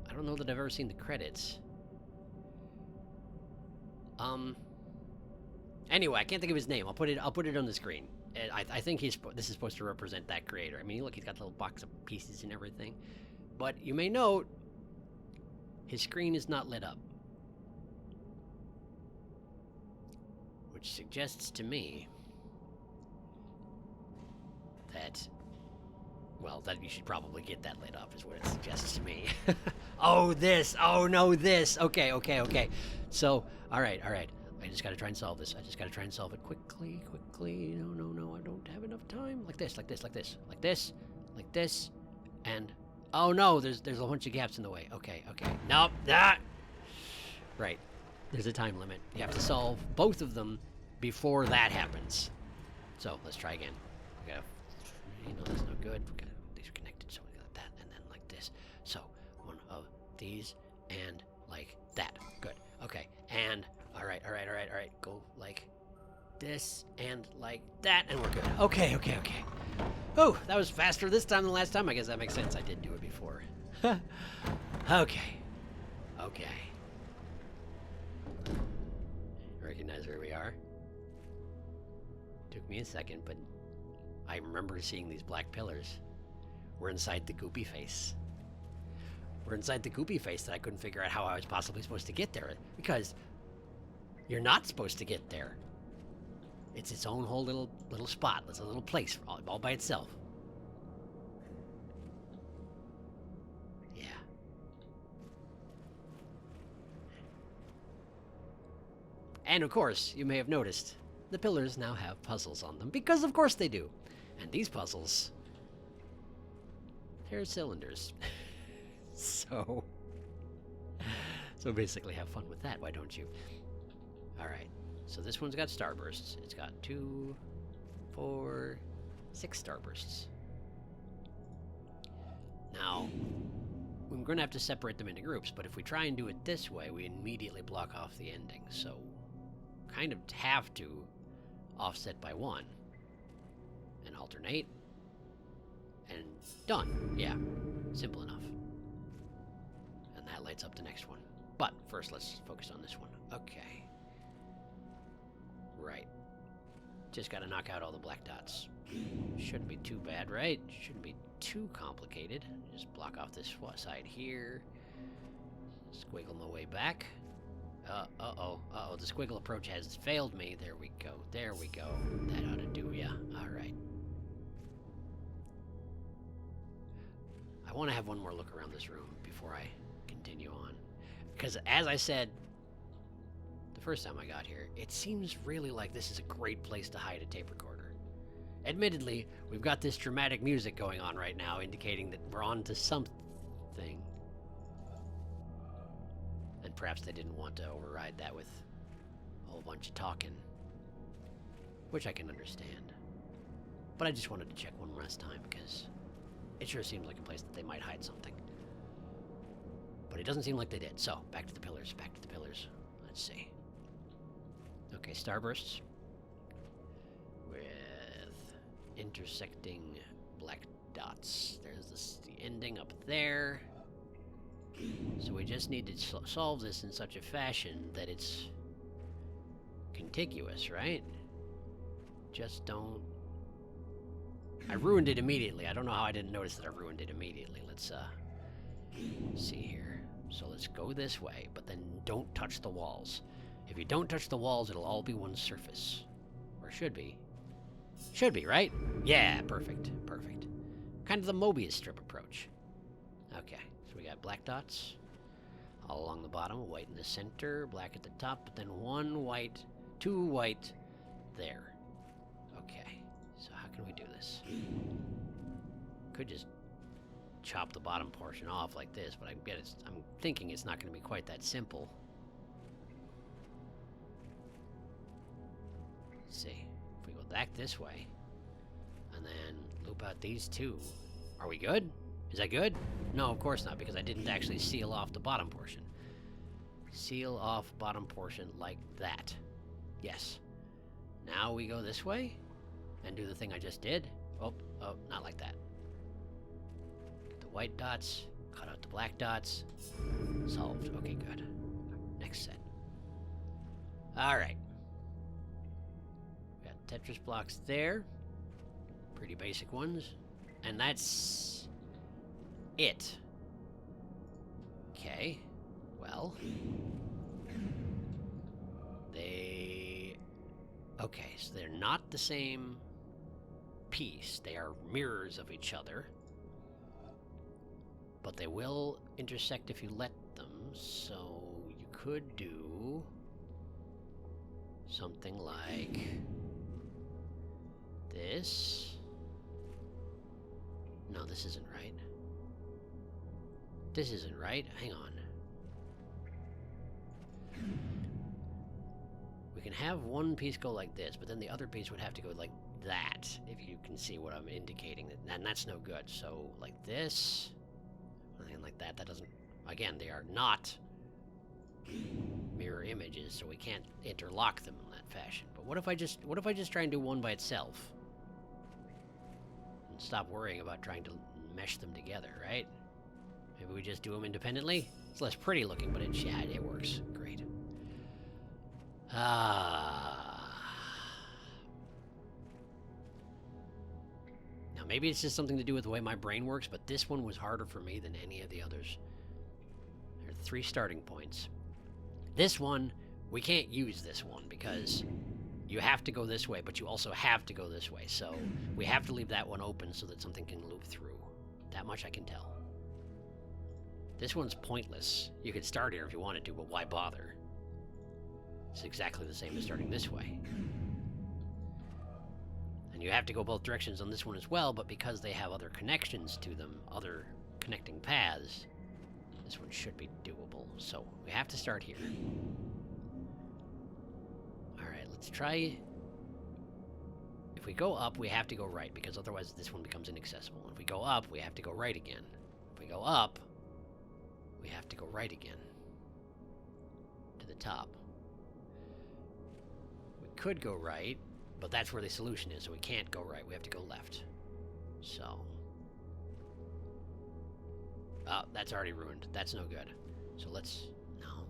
I don't know that I've ever seen the credits. Anyway, I can't think of his name. I'll put it on the screen. I think this is supposed to represent that creator. I mean, look, he's got a little box of pieces and everything. But you may note, his screen is not lit up. Which suggests to me that, well, that you should probably get that lit up is what it suggests to me. Oh, this! Oh, no, this! Okay. So, alright. I just gotta try and solve this. I just gotta try and solve it quickly. No, I don't have enough time. Like this. And, oh no, there's a bunch of gaps in the way. Okay. Nope, that! Right. There's a time limit. You have to solve both of them before that happens. So, let's try again. We gotta, that's no good. These are connected, so we got that, and then like this. So, one of these, and like that. Good. Okay, and, alright. Go like this, and like that, and we're good. Okay. Oh, that was faster this time than last time. I guess that makes sense. I did do it before. Okay. Recognize where we are. Took me a second, but I remember seeing these black pillars. We're inside the goopy face. We're inside the goopy face that I couldn't figure out how I was possibly supposed to get there. Because you're not supposed to get there. It's its own whole little spot. It's a little place all by itself. Yeah. And of course, you may have noticed, the pillars now have puzzles on them, because of course they do. And these puzzles, they're cylinders. So basically have fun with that, why don't you? Alright, so this one's got starbursts. It's got 2, 4, 6 starbursts. Now, we're going to have to separate them into groups, but if we try and do it this way, we immediately block off the ending. So, kind of have to offset by 1. And alternate. And done. Yeah, simple enough. And that lights up the next one. But first, let's focus on this one. Okay. Right. Just got to knock out all the black dots. Shouldn't be too bad, right? Shouldn't be too complicated. Just block off this side here. Squiggle my way back. Uh-oh. The squiggle approach has failed me. There we go. That ought to do ya. Alright. I want to have one more look around this room before I continue on. Because as I said the first time I got here, it seems really like this is a great place to hide a tape recorder. Admittedly, we've got this dramatic music going on right now, indicating that we're on to something. And perhaps they didn't want to override that with a whole bunch of talking. Which I can understand. But I just wanted to check one last time because it sure seems like a place that they might hide something. But it doesn't seem like they did. So, back to the pillars, back to the pillars. Let's see. Okay, starbursts. With intersecting black dots. There's the ending up there. So we just need to solve this in such a fashion that it's contiguous, right? Just don't... I ruined it immediately. I don't know how I didn't notice that I ruined it immediately. Let's see here. So let's go this way, but then don't touch the walls. If you don't touch the walls, it'll all be one surface. Or should be. Should be, right? Yeah, perfect. Perfect. Kind of the Mobius strip approach. Okay, so we got black dots all along the bottom, white in the center, black at the top, but then one white, two white there. Okay, so how can we do this? Could just chop the bottom portion off like this, but I'm thinking it's not going to be quite that simple. Let's see. If we go back this way, and then loop out these two, are we good? Is that good? No, of course not, because I didn't actually seal off the bottom portion. Seal off bottom portion like that. Yes. Now we go this way, and do the thing I just did. Oh, not like that. Get the white dots, cut out the black dots. Solved. Okay, good. Next set. Alright. We got Tetris blocks there. Pretty basic ones. And that's... it. Okay. Well... okay, so they're not the same piece. They are mirrors of each other. But they will intersect if you let them, so you could do something like this. No, this isn't right. This isn't right. Hang on. We can have one piece go like this, but then the other piece would have to go like that, if you can see what I'm indicating. And that's no good. So, like this, and like that. That doesn't... Again, they are not mirror images, so we can't interlock them in that fashion. But what if I just try and do one by itself? And stop worrying about trying to mesh them together, right? Maybe we just do them independently? It's less pretty looking, but it works. Great. Now maybe it's just something to do with the way my brain works, but this one was harder for me than any of the others. There are 3 starting points. This one, we can't use this one because you have to go this way, but you also have to go this way. So we have to leave that one open so that something can loop through. That much I can tell. This one's pointless. You could start here if you wanted to, but why bother? It's exactly the same as starting this way. And you have to go both directions on this one as well, but because they have other connections to them, other connecting paths, this one should be doable. So we have to start here. Alright, let's try... If we go up, we have to go right, because otherwise this one becomes inaccessible. If we go up, we have to go right again. If we go up, we have to go right again. To the top. We could go right, but that's where the solution is, so we can't go right. We have to go left. So... oh, that's already ruined. That's no good. So let's... no.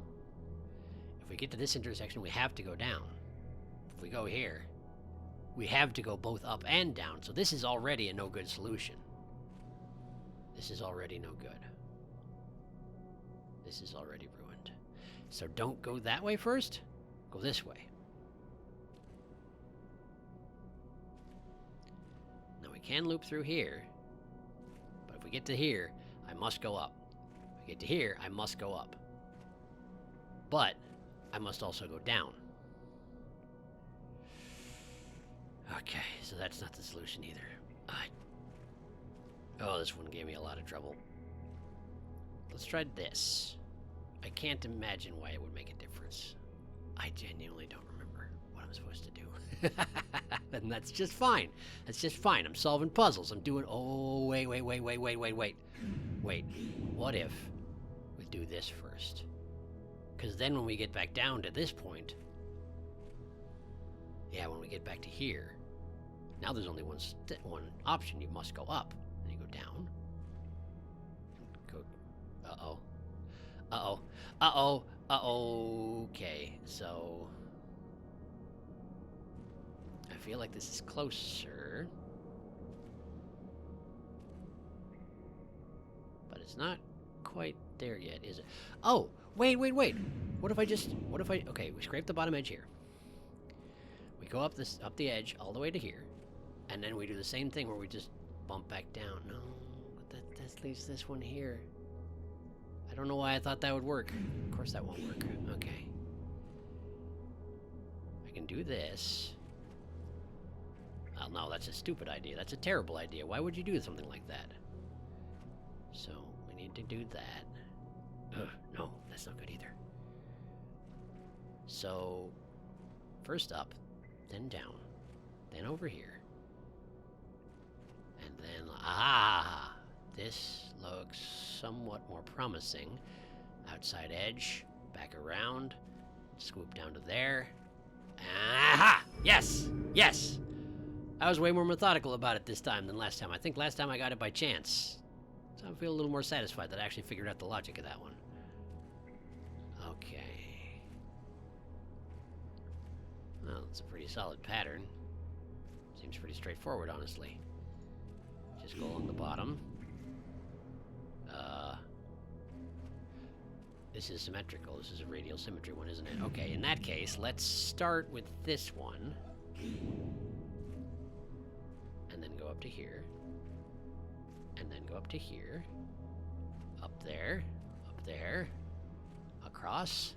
If we get to this intersection, we have to go down. If we go here, we have to go both up and down. So this is already a no-good solution. This is already no good. This is already ruined. So don't go that way first. Go this way. Now we can loop through here. But if we get to here, I must go up. If I get to here, I must go up. But I must also go down. Okay, so that's not the solution either. Oh, this one gave me a lot of trouble. Let's try this. I can't imagine why it would make a difference. I genuinely don't remember what I'm supposed to do. And that's just fine. That's just fine. I'm solving puzzles. I'm doing... Oh, wait. Wait, what if we do this first? Because then when we get back down to this point... Yeah, when we get back to here... Now there's only one option. You must go up. And you go down. Go... Uh-oh. Uh-oh. Uh-oh. Uh-oh. Okay, so... I feel like this is closer. But it's not quite there yet, is it? Oh! Wait. What if I... Okay, we scrape the bottom edge here. We go up the edge all the way to here. And then we do the same thing where we just bump back down. No, but that leaves this one here. I don't know why I thought that would work. Of course that won't work. Okay. I can do this. Oh, no, that's a stupid idea. That's a terrible idea. Why would you do something like that? So, we need to do that. Ugh, no, that's not good either. So, first up, then down, then over here. And then, this looks somewhat more promising. Outside edge, back around, swoop down to there. Aha! Yes! Yes! I was way more methodical about it this time than last time. I think last time I got it by chance. So I feel a little more satisfied that I actually figured out the logic of that one. Okay. Well, it's a pretty solid pattern. Seems pretty straightforward, honestly. Just go along the bottom. This is symmetrical. This is a radial symmetry one, isn't it? Okay, in that case, let's start with this one. And then go up to here. And then go up to here. Up there. Across.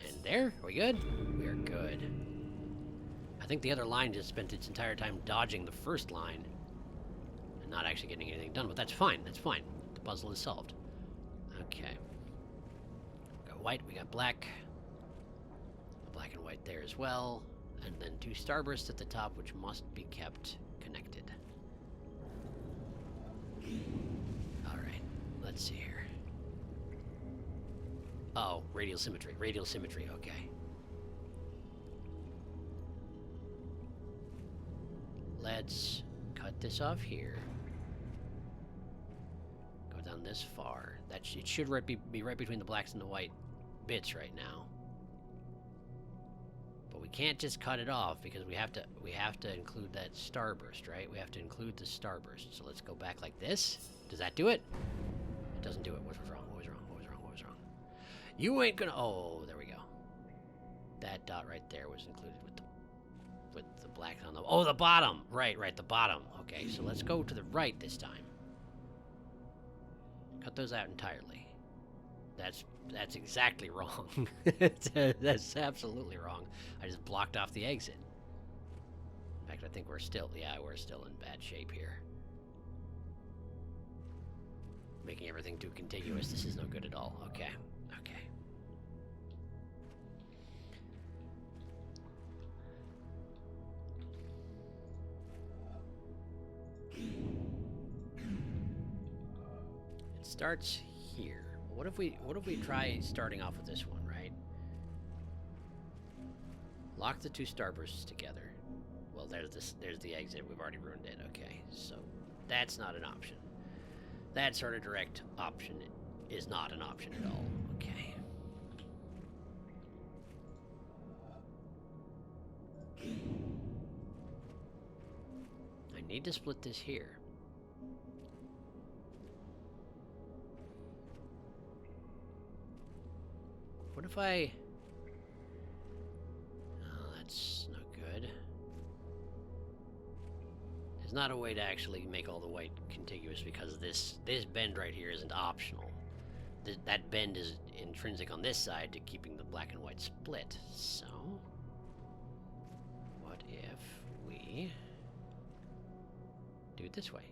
And there. Are we good? We are good. I think the other line just spent its entire time dodging the first line. And not actually getting anything done, but that's fine. That's fine. The puzzle is solved. Okay. We got white, we got black. Black and white there as well. And then 2 starbursts at the top, which must be kept connected. Alright, let's see here. Oh, radial symmetry, okay. Let's cut this off here. Go down this far. It should be right between the blacks and the white bits right now. But we can't just cut it off because we have to include that starburst, right? We have to include the starburst. So let's go back like this. Does that do it? It doesn't do it. What was wrong? You ain't gonna... Oh, there we go. That dot right there was included with the black on the... Oh, the bottom! Right, the bottom. Okay, so let's go to the right this time. Cut those out entirely. That's exactly wrong. That's absolutely wrong. I just blocked off the exit. In fact, I think we're still in bad shape here. Making everything too contiguous. This is no good at all. Okay. It starts here. What if we try starting off with this one, right? Lock the 2 starbursts together. Well, there's the exit. We've already ruined it. Okay, so that's not an option. That sort of direct option is not an option at all. Okay. I need to split this here. What if I... Oh, that's not good. There's not a way to actually make all the white contiguous because this bend right here isn't optional. That bend is intrinsic on this side to keeping the black and white split. So, what if we do it this way?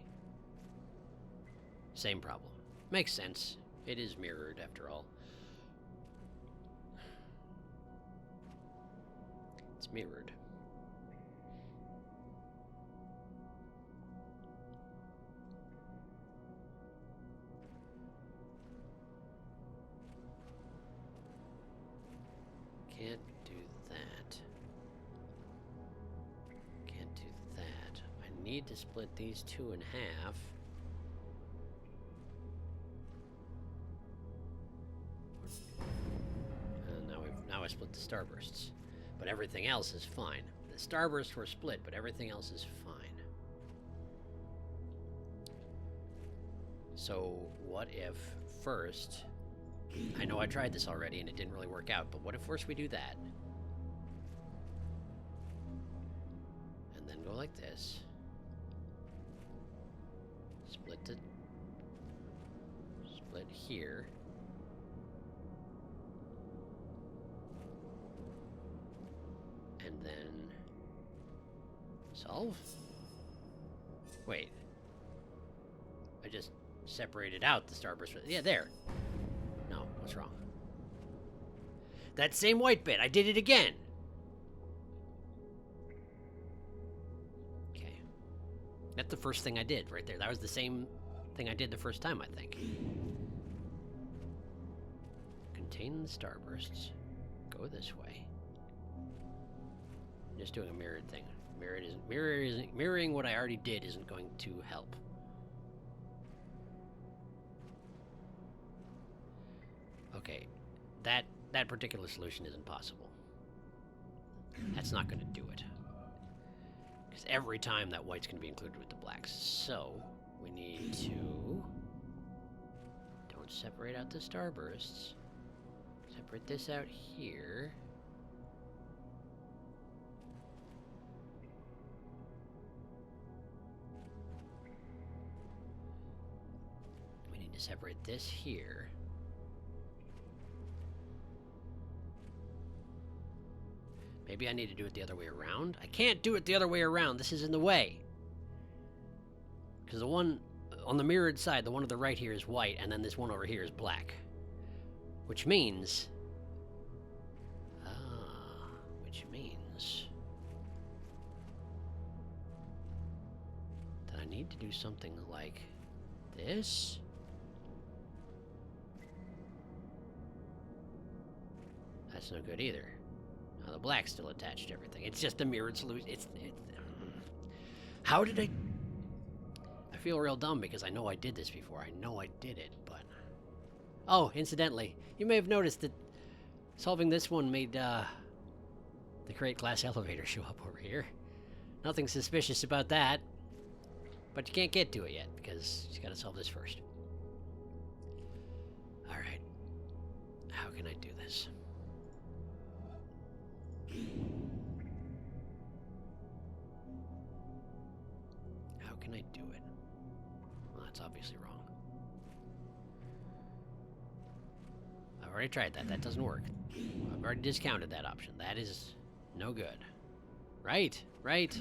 Same problem. Makes sense. It is mirrored after all. It's mirrored. Can't do that. Can't do that. I need to split these two in half. Now I split the starbursts. But everything else is fine. The starbursts were split, but everything else is fine. So what if first... I know I tried this already and it didn't really work out, but what if first we do that? And then go like this. Split here. And then solve? Wait. I just separated out the starburst. Yeah, there. No, what's wrong? That same white bit, I did it again. Okay. That's the first thing I did right there. That was the same thing I did the first time, I think. Contain the starbursts. Go this way. Just doing a mirrored thing. Mirroring what I already did isn't going to help. Okay, that particular solution isn't possible. That's not going to do it. Because every time that white's going to be included with the blacks. So, we need to... Don't separate out the starbursts. Separate this out here. We need to separate this here. Maybe I need to do it the other way around? I can't do it the other way around. This is in the way. Because the one on the mirrored side, the one to the right here is white, and then this one over here is black. Which means... that I need to do something like this. That's no good either. Now the black's still attached to everything. It's just a mirrored solution. How did I feel real dumb because I know I did this before. I know I did it, but... Oh, incidentally, you may have noticed that solving this one made, the crate glass elevator show up over here. Nothing suspicious about that. But you can't get to it yet, because you gotta solve this first. Alright. How can I do this? How can I do it? Well, that's obviously wrong. I've already tried that. That doesn't work. I've already discounted that option. That is no good. Right, right.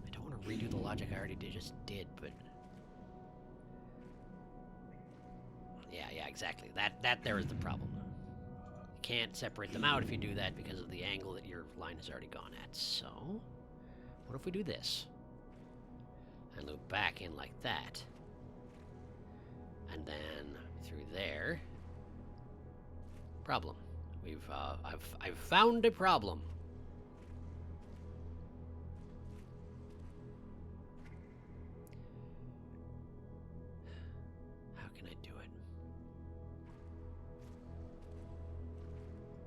I don't want to redo the logic I already just did, but... Yeah, exactly. That there is the problem. You can't separate them out if you do that because of the angle that your line has already gone at. So, what if we do this? And loop back in like that. And then through there. Problem. I've found a problem. How can I do it?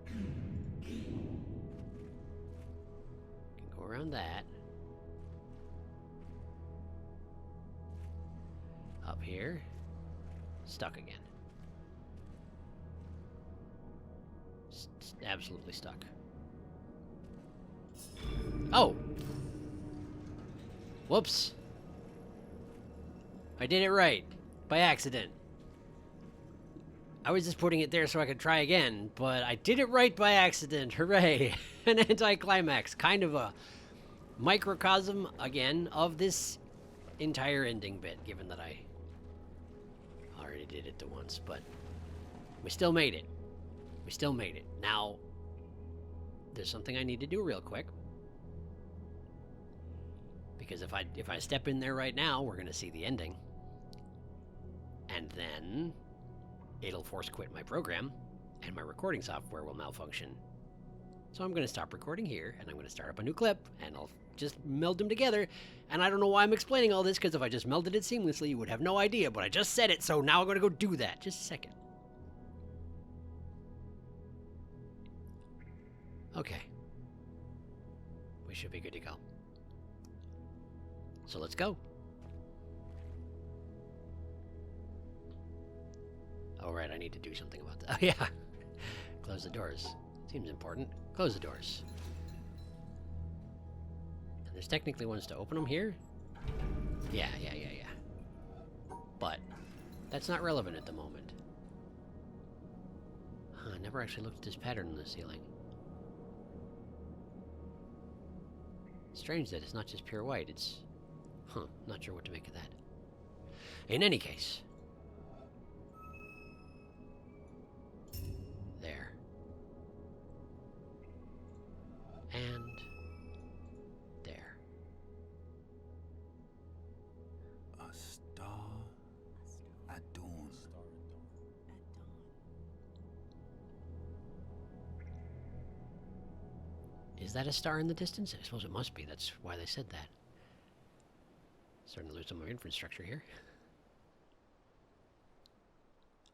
Can go around that. Up here. Stuck again. Absolutely stuck. Oh! Whoops. I did it right. By accident. I was just putting it there so I could try again, but I did it right by accident. Hooray. An anticlimax. Kind of a microcosm, again, of this entire ending bit, given that I already did it the once, but we still made it. We still made it. Now, there's something I need to do real quick. Because if I step in there right now, we're going to see the ending. And then it'll force quit my program, and my recording software will malfunction. So I'm going to stop recording here, and I'm going to start up a new clip, and I'll just meld them together. And I don't know why I'm explaining all this, because if I just melded it seamlessly, you would have no idea, but I just said it, so now I'm going to go do that. Just a second. Okay. We should be good to go. So let's go. Oh, right, I need to do something about that. Oh, yeah. Close the doors. Seems important. Close the doors. And there's technically ones to open them here. Yeah. But that's not relevant at the moment. Huh, I never actually looked at this pattern in the ceiling. Strange that it's not just pure white. It's... Huh, not sure what to make of that. In any case... There. And... there. A star at dawn. Is that a star in the distance? I suppose it must be. That's why they said that. Starting to lose some of my infrastructure here.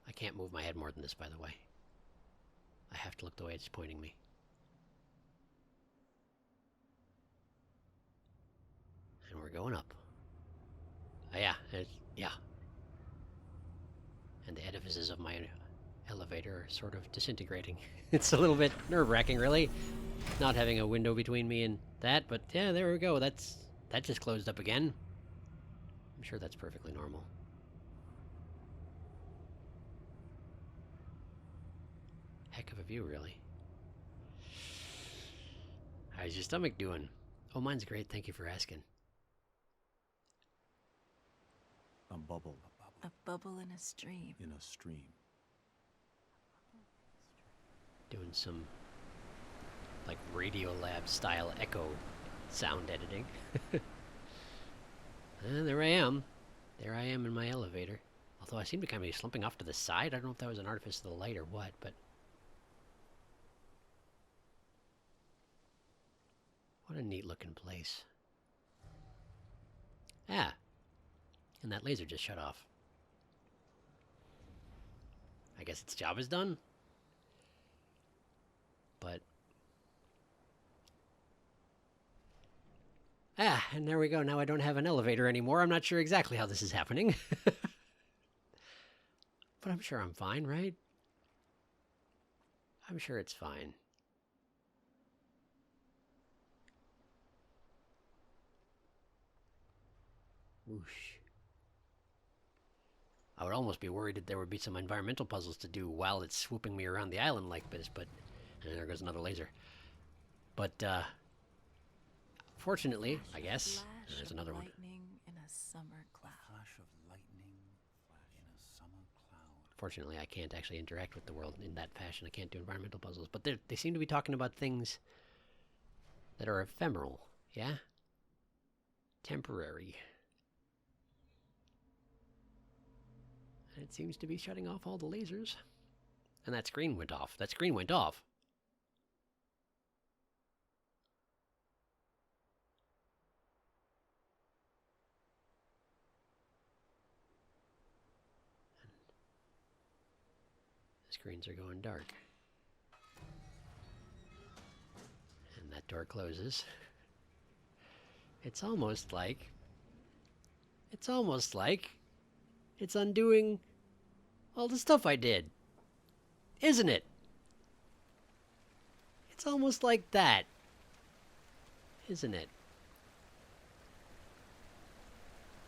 I can't move my head more than this, by the way. I have to look the way it's pointing me. And we're going up. Oh, yeah. Yeah. And the edifices of my elevator are sort of disintegrating. It's a little bit nerve-wracking, really, not having a window between me and that, but yeah, there we go. That just closed up again. I'm sure that's perfectly normal. Heck of a view, really. How's your stomach doing? Oh, mine's great. Thank you for asking. A bubble. A bubble in a stream. In a stream. Doing some, like, Radiolab style echo sound editing. And there I am. There I am in my elevator. Although I seem to kind of be slumping off to the side. I don't know if that was an artifice of the light or what, but... What a neat looking place. Ah. And that laser just shut off. I guess its job is done. But... Ah, and there we go. Now I don't have an elevator anymore. I'm not sure exactly how this is happening. But I'm sure I'm fine, right? I'm sure it's fine. Whoosh. I would almost be worried that there would be some environmental puzzles to do while it's swooping me around the island like this, but... And there goes another laser. But, fortunately, I guess, there's another one. Lightning in a summer cloud. Flash of lightning in a summer cloud. Fortunately, I can't actually interact with the world in that fashion. I can't do environmental puzzles. But they seem to be talking about things that are ephemeral, yeah? Temporary. And it seems to be shutting off all the lasers. And that screen went off. That screen went off. Screens are going dark. And that door closes. It's almost like it's undoing all the stuff I did. Isn't it? It's almost like that. Isn't it?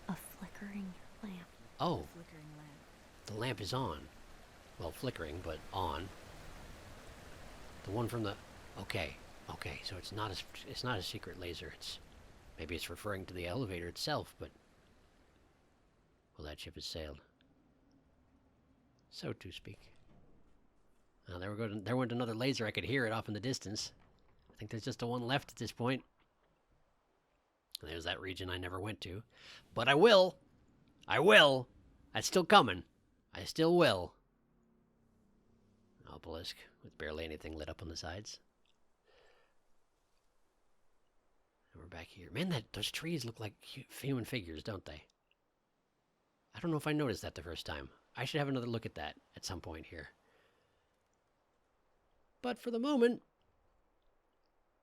A flickering lamp. Oh, Flickering lamp. the lamp is on. Well, flickering, but on. The one from the... Okay, so it's not a secret laser. Maybe it's referring to the elevator itself, but... Well, that ship has sailed. So to speak. There went another laser. I could hear it off in the distance. think there's just the one left at this point. There's that region I never went to. But I will. I will. That's still coming. I still will. Obelisk with barely anything lit up on the sides. And we're back here. Man, those trees look like human figures, don't they? I don't know if I noticed that the first time. I should have another look at that at some point here. But for the moment,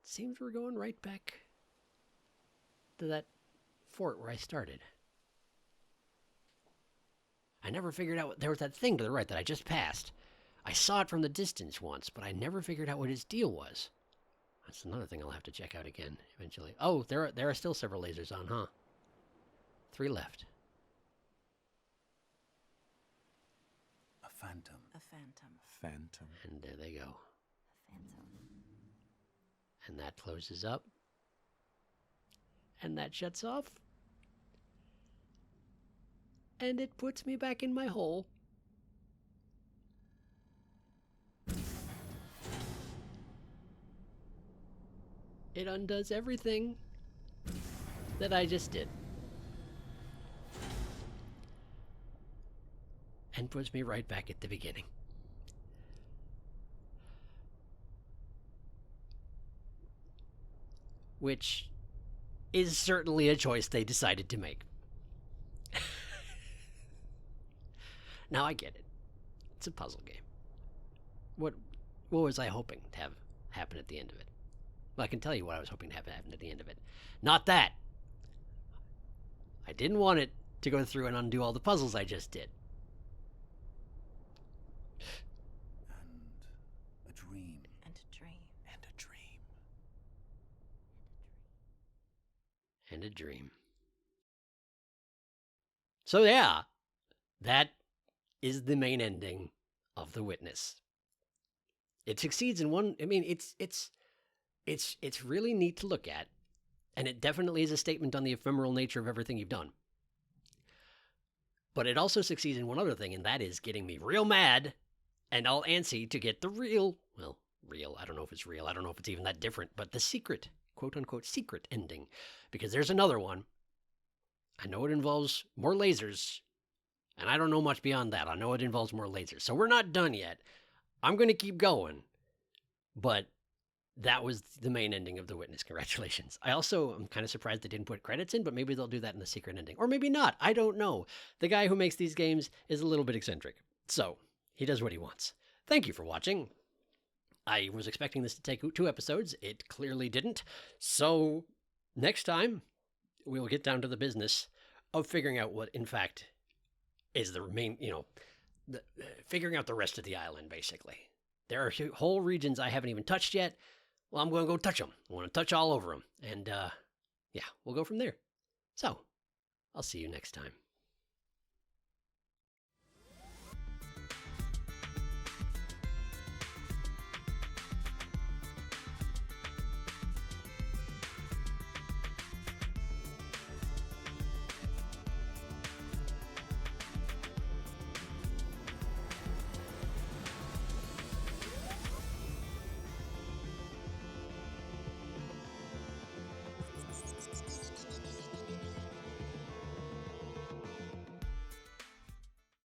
it seems we're going right back to that fort where I started. I never figured out there was that thing to the right that I just passed. I saw it from the distance once, but I never figured out what his deal was. That's another thing I'll have to check out again eventually. Oh, there are still several lasers on, huh? 3 left. A phantom. A phantom. Phantom. And there they go. A phantom. And that closes up. And that shuts off. And it puts me back in my hole. It undoes everything that I just did. And puts me right back at the beginning. Which is certainly a choice they decided to make. Now I get it. It's a puzzle game. What was I hoping to have happen at the end of it? Well, I can tell you what I was hoping to have happen at the end of it. Not that. I didn't want it to go through and undo all the puzzles I just did. And a dream. And a dream. And a dream. And a dream. So yeah, that is the main ending of The Witness. It succeeds in one. I mean, it's really neat to look at, and it definitely is a statement on the ephemeral nature of everything you've done. But it also succeeds in one other thing, and that is getting me real mad and all antsy to get the real, I don't know if it's real, I don't know if it's even that different, but the secret, quote-unquote secret ending. Because there's another one. I know it involves more lasers, and I don't know much beyond that. I know it involves more lasers. So we're not done yet. I'm going to keep going. But that was the main ending of The Witness. Congratulations. I also am kind of surprised they didn't put credits in, but maybe they'll do that in the secret ending. Or maybe not. I don't know. The guy who makes these games is a little bit eccentric. So he does what he wants. Thank you for watching. I was expecting this to take 2 episodes. It clearly didn't. So next time, we will get down to the business of figuring out what, in fact, is the main, figuring out the rest of the island, basically. There are whole regions I haven't even touched yet. Well, I'm going to go touch them. I want to touch all over them. And, yeah, we'll go from there. So, I'll see you next time.